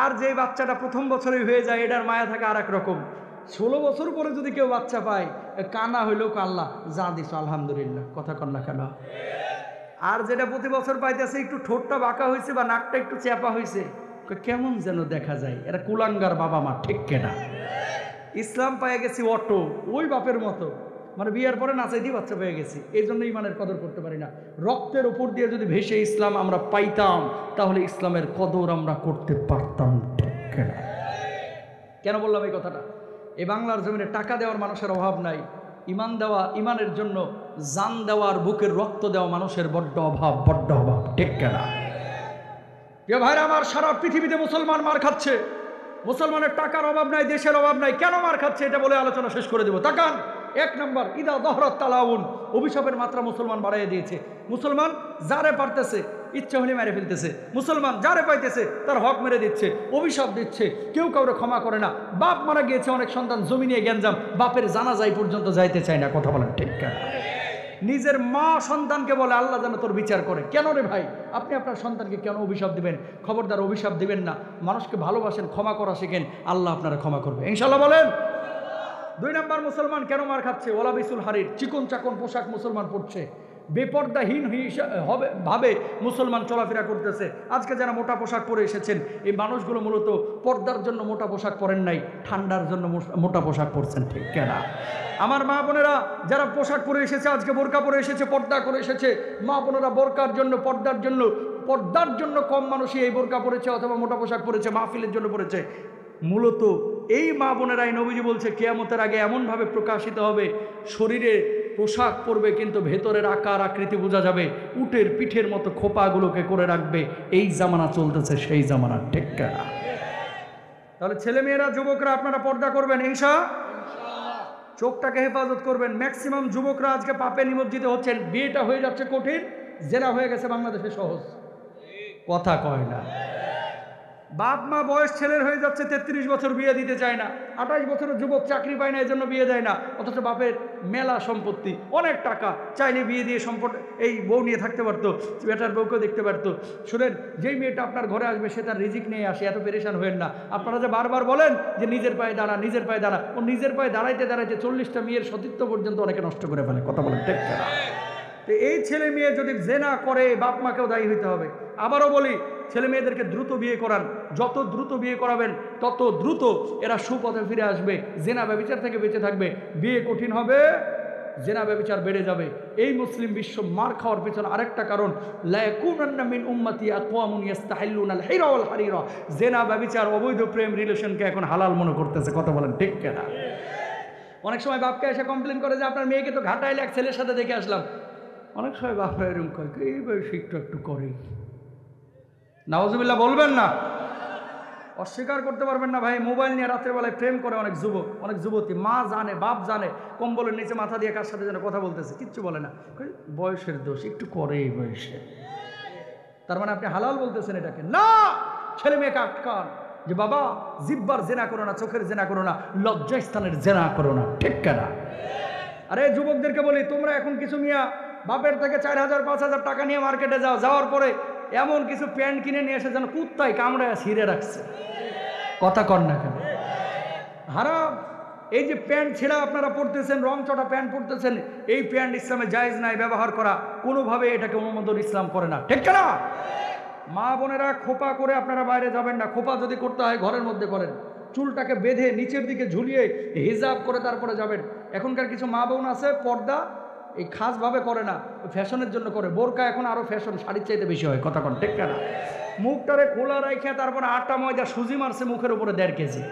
আর যে বাচ্চাটা প্রথম বছরই হয়ে যায়, এটার মায়া থাকে আর এক রকম। 16 বছর পরে যদি কেউ বাচ্চা পায়, কানা হইলেও কাল্লা, যা দিস আলহামদুলিল্লাহ। কথা কন না কেন? আর যেটা প্রতি বছর পাইতেছে, একটু ঠোঁটটা বাঁকা হয়েছে বা নাকটা একটু চ্যাপা হয়েছে, কেমন যেন দেখা যায়, এরা কুলাঙ্গার বাবা মা। ঠিক কিনা? ইসলাম পেয়ে গেছি অটো, ওই বাপের মতো, মানে বিয়ের পরে নাচাই দিয়ে বাচ্চা পেয়ে গেছি, এই জন্য ইমানের কদর করতে পারি না। রক্তের উপর দিয়ে যদি ভেসে ইসলাম আমরা পাইতাম, তাহলে ইসলামের কদর আমরা করতে পারতাম। ঠিক কিনা? কেন বললাম এই কথাটা? এই বাংলার জমিনে টাকা দেওয়ার মানুষের অভাব নাই, ইমান দেওয়া, ইমানের জন্য জান দেওয়ার, বুকের রক্ত দেওয়া মানুষের বড্ড অভাব, বড্ড অভাব, ঠিক কেনা? যে ভাইরা আমার, সারা পৃথিবীতে মুসলমান মার খাচ্ছে, মুসলমানের টাকার অভাব নাই, দেশের অভাব নাই, কেন মার খাচ্ছে এটা বলে আলোচনা শেষ করে দেব। তাকান, 1 নম্বর, ইদা দহরাত তালাউন, অভিশাপের মাত্রা মুসলমান বাড়াইয়া দিয়েছে। মুসলমান যারে পারতেছে ইচ্ছা হলে মেরে ফেলতেছে, মুসলমান যারে পাইতেছে তার হক মেরে দিচ্ছে, অভিশাপ দিচ্ছে, কেউ কাউরে ক্ষমা করে না। বাপ মারা গিয়েছে, অনেক সন্তান জমি নিয়ে গ্যাঞ্জাম, বাপের জানাজাই পর্যন্ত যাইতে চায় না। কথা বলেন ঠিক কেন? নিজের মা সন্তানকে বলে আল্লাহ যেন তোর বিচার করে। কেন রে ভাই, আপনি আপনার সন্তানকে কেন অভিশাপ দিবেন? খবরদার অভিশাপ দিবেন না। মানুষকে ভালোবাসেন, ক্ষমা করা শিখেন, আল্লাহ আপনারা ক্ষমা করবে ইনশাল্লাহ। বলেন। 2 নম্বর, মুসলমান কেন মার খাচ্ছে? ওলা বিসুল হারির, চিকন চাকন পোশাক মুসলমান পড়ছে, বেপর্দাহীন হবে ভাবে মুসলমান চলাফেরা করতেছে। আজকে যারা মোটা পোশাক পরে এসেছেন, এই মানুষগুলো মূলত পর্দার জন্য মোটা পোশাক পরেন নাই, ঠান্ডার জন্য মোটা পোশাক পরছেন, ঠিক কেনা? আমার মা বোনেরা যারা পোশাক পরে এসেছে, আজকে বোরকা পরে এসেছে, পর্দা করে এসেছে, মা বোনেরা বোরকার জন্য, পর্দার জন্য কম মানুষই এই বোরকা পরেছে অথবা মোটা পোশাক পরেছে, মাহফিলের জন্য পরেছে। মূলত এই মা বোনেরাই, নবীজি বলছে কিয়ামতের আগে এমনভাবে প্রকাশিত হবে, শরীরে পোশাক পরবে কিন্তু ভেতরের আকার আকৃতি বোঝা যাবে, উটের পিঠের মতো খোপাগুলোকে করে রাখবে। এই জামানা চলতেছে, সেই জামানা, ঠিক না? তাহলে ছেলেমেয়েরা, যুবকরা, আপনারা পর্দা করবেন ইনশাআল্লাহ। চোখটাকে হেফাজত করবেন। ম্যাক্সিমাম যুবকরা আজকে পাপে নিমজ্জিত হচ্ছেন, বিয়েটা হয়ে যাচ্ছে কঠিন, জেনা হয়ে গেছে বাংলাদেশে সহজ। কথা কয় না। বাপ মা বয়স ছেলের হয়ে যাচ্ছে, 33 বছর বিয়ে দিতে চায় না, 28 বছরের যুবক চাকরি পায় না, এই জন্য বিয়ে দেয় না। অথচ বাপের মেলা সম্পত্তি, অনেক টাকা, চাইলে বিয়ে দিয়ে এই বউ নিয়ে থাকতে পারতো, বেটার বউকেও দেখতে পারতো। শুনেন, যেই মেয়েটা আপনার ঘরে আসবে সে তার রিজিক নিয়ে আসে, এত পেরেশান হবেন না। আপনারা যে বারবার বলেন যে নিজের পায়ে দাঁড়া, নিজের পায়ে দাঁড়া, ও নিজের পায়ে দাঁড়াইতে দাঁড়াইতে 40টা মেয়ের সতীত্ব পর্যন্ত অনেকে নষ্ট করে ফেলে। কথা বলেন ঠিক না? তো এই ছেলে মেয়ে যদি জেনা করে, বাপ মাকেও দায়ী হইতে হবে। আবারও বলি, ছেলে মেয়েদেরকে দ্রুত বিয়ে করান, যত দ্রুত বিয়ে করাবেন তত দ্রুত এরা সুপথে ফিরে আসবে, জেনা ব্যভিচার থেকে বেঁচে থাকবে। বিয়ে কঠিন হবে, জেনা ব্যভিচার বেড়ে যাবে। এই মুসলিম বিশ্ব মার খাওয়ার পেছনে আরেকটা কারণ, লা ইয়াকুনান্না মিন উম্মতি আকওয়ামুন ইস্তাহিল্লুনাল হিরা ওয়াল হারিরা, জেনা ব্যভিচার, অবৈধ প্রেম রিলেশনকে এখন হালাল মনে করতেছে। কথা বলেন ঠিক কিনা? অনেক সময় বাপকে এসে কমপ্লেন করে যে আপনার মেয়েকে তো ঘাটাইলে এক ছেলের সাথে দেখে আসলাম। অনেক সময় বাপরা এরকম কয়, এই বয়সে একটু করে। নাউজুবিল্লাহ বলবেন না, অস্বীকার করতে পারবেন না ভাই। মোবাইল নিয়ে রাত্রেবেলায় প্রেম করে অনেক যুবক, অনেক যুবতী, মা জানে, বাপ জানে, কম্বলের নিচে মাথা দিয়ে কার সাথে যেন কথা বলতেছে, কিচ্ছু বলে না, বয়সের দোষ, একটু করে এই বয়সে। তার মানে আপনি হালাল বলতেছেন এটাকে? না, ছেলে মেয়েকে আটকান যে বাবা, জিব্বার জেনা করো না, চোখের জেনা করো না, লজ্জাস্থানের জেনা করো না, ঠিক না? আরে যুবকদেরকে বলি, তোমরা এখন কিছু মিয়া বাপের থেকে 4000 5000 টাকা নিয়ে মার্কেটে যাওয়ার পরে এমন কিছু প্যান্ট কিনে নিয়ে এসে যেন কুত্তায় কামড়ায় ছিঁড়ে রাখছে। কথা কর না কেন? হারাম। এই যে প্যান্ট ছেঁড়া আপনারা পড়তেছেন, রং চটা প্যান্ট পড়তেছেন, এই প্যান্ট ইসলামে জায়েজ নাই ব্যবহার করা, কোনোভাবে এটাকে অনুমোদন ইসলাম করে না, ঠিক না? মা বোনেরা, খোপা করে আপনারা বাইরে যাবেন না। খোপা যদি করতে হয় ঘরের মধ্যে করেন, চুলটাকে বেঁধে নিচের দিকে ঝুলিয়ে হিজাব করে তারপরে যাবেন। এখনকার কিছু মা বোন আছে পর্দা এই খাসভাবে করে না, ফ্যাশনের জন্য করে। বোরকা এখন আরও ফ্যাশন, শাড়ির চাইতে বেশি হয়। কথা কন ঠিক না? মুখটারে খোলা রাখে তারপরে আটা ময়দা সুজি মারছে মুখের উপরে 1.5 কেজি।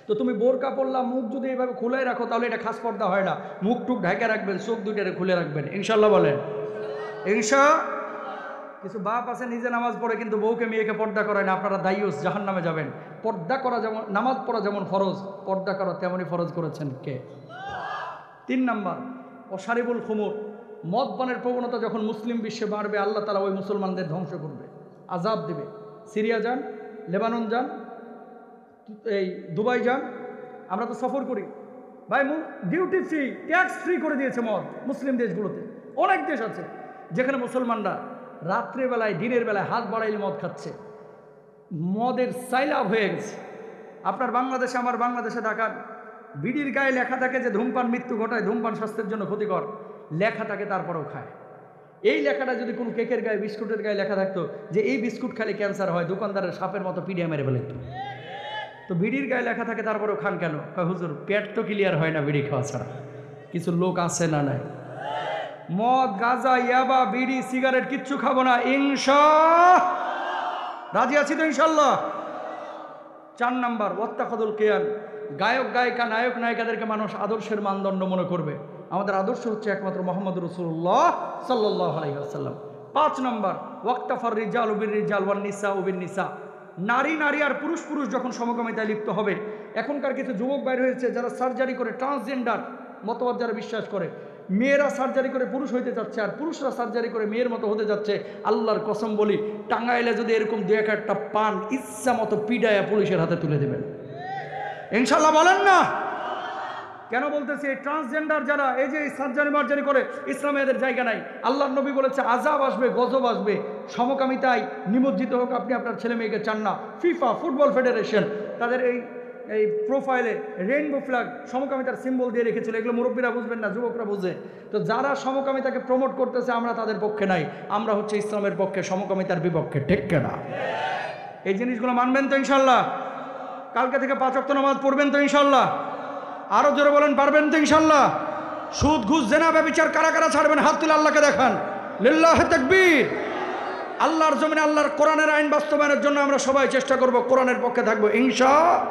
তো তুমি বোরকা পরলা, মুখ যদি এইভাবে খুলে রাখো তাহলে এটা খাস পর্দা হয় না। মুখ টুক ঢাকে রাখবেন, চোখ দুইটারে খুলে রাখবেন, ইনশাল্লাহ বলেন কিছু বাপ আছে নিজে নামাজ পড়ে কিন্তু বউকে মেয়েকে পর্দা করায় না, আপনারা দায়ুস, জাহান্নামে যাবেন। পর্দা করা যেমন, নামাজ পড়া যেমন ফরজ, পর্দা করা তেমনই ফরজ করেছেন কে? 3 নাম্বার, অশারিবুল খুমুর, মদ পানের প্রবণতা যখন মুসলিম বিশ্বে বাড়বে, আল্লাহ তাআলা ওই মুসলমানদের ধ্বংস করবে, আযাব দিবে। সিরিয়া যান, লেবানন যান, এই দুবাই যান, আমরা তো সফর করি ভাই, ডিউটি ফ্রি, ট্যাক্স ফ্রি করে দিয়েছে মদ মুসলিম দেশগুলোতে। অনেক দেশ আছে যেখানে মুসলমানরা রাত্রেবেলায়, দিনের বেলায় হাত বাড়াইলে মদ খাচ্ছে, মদের সাইলাভ হয়ে গেছে। আপনার বাংলাদেশে, আমার বাংলাদেশে ঢাকার বিড়ির গায়ে লেখা থাকে যে ধূমপান মৃত্যু ঘটায়, ধূমপান স্বাস্থ্যের জন্য ক্ষতিকর, লেখা থাকে তারপরেও খায়। এই লেখাটা যদি কোনো কেকের গায়ে, বিস্কুটের গায়ে লেখা থাকতো যে এই বিস্কুট খালে ক্যান্সার হয়, দোকানদারের সাপের মতো পিডিয়া মেরে ফেলে। তো বিড়ির গায়ে লেখা থাকে তারপরেও খান কেন? হুজুর, পেট তো ক্লিয়ার হয় না বিড়ি খাওয়া ছাড়া। কিছু লোক আছে না নাই, মদ, গাঁজা, ইয়াবা, বিড়ি, সিগারেট কিচ্ছু খাবো না, রাজি আছি তো ইনশাল্লাহ? 4 নাম্বার ওয়াত্তাখাদুল কিয়ান, গায়ক গায়িকা নায়ক নায়িকাদেরকে মানুষ আদর্শের মানদণ্ড মনে করবে। আমাদের আদর্শ হচ্ছে একমাত্র মুহাম্মদ রাসূলুল্লাহ সাল্লাল্লাহু আলাইহি ওয়াসাল্লাম। 5 নাম্বার ওয়াক্তাফার রিজালু বির রিজাল ওয়ান নিসাউ বিন নিসা, নারী নারী আর পুরুষ পুরুষ যখন সমকামিতায় লিপ্ত হবে। এখনকার কিছু যুবক বাইর হয়েছে যারা সার্জারি করে, ট্রান্সজেন্ডার মতবাদ যারা বিশ্বাস করে, মেয়েরা সার্জারি করে পুরুষ হইতে যাচ্ছে আর পুরুষরা সার্জারি করে মেয়ের মতো হতে যাচ্ছে। আল্লাহর কসম বলি, টাঙ্গাইলে যদি এরকম দু একটা পান ইচ্ছা মতো পিডায়া পুলিশের হাতে তুলে দেবেন ইনশাল্লাহ। বলেন না? কেন বলতেছি? এই ট্রান্সজেন্ডার যারা এই যে সার্জারি মার্জারি করে, ইসলামে এদের জায়গা নাই। আল্লাহর নবী বলেছে আযাব আসবে, গজব আসবে। সমকামিতায় নিমজ্জিত হোক আপনি আপনার ছেলে মেয়েকে চান না। ফিফা, ফুটবল ফেডারেশন, তাদের এই প্রোফাইলে রেইনবো ফ্ল্যাগ সমকামিতার সিম্বল দিয়ে রেখেছিল। এগুলো মুরব্বীরা বুঝবেন না, যুবকরা বুঝে। তো যারা সমকামিতাকে প্রমোট করতেছে আমরা তাদের পক্ষে নাই, আমরা হচ্ছে ইসলামের পক্ষে, সমকামিতার বিপক্ষে। ঠিক না? এই জিনিসগুলো মানবেন তো ইনশাল্লাহ? কালকে থেকে 5 ওয়াক্ত নামাজ পড়বেন তো ইনশাল্লাহ? আরো জোরে বলেন, পারবেন তো ইনশাল্লাহ? সুদ ঘুষ জেনা ব্যভিচার কারা কারা ছাড়বেন? হাত তুলে আল্লাহকে দেখান। লিল্লাহি তাকবীর। আল্লাহর জমিনে আল্লাহর কোরআনের আইন বাস্তবায়নের জন্য আমরা সবাই চেষ্টা করব, কোরআনের পক্ষে থাকবো ইনশাআল্লাহ।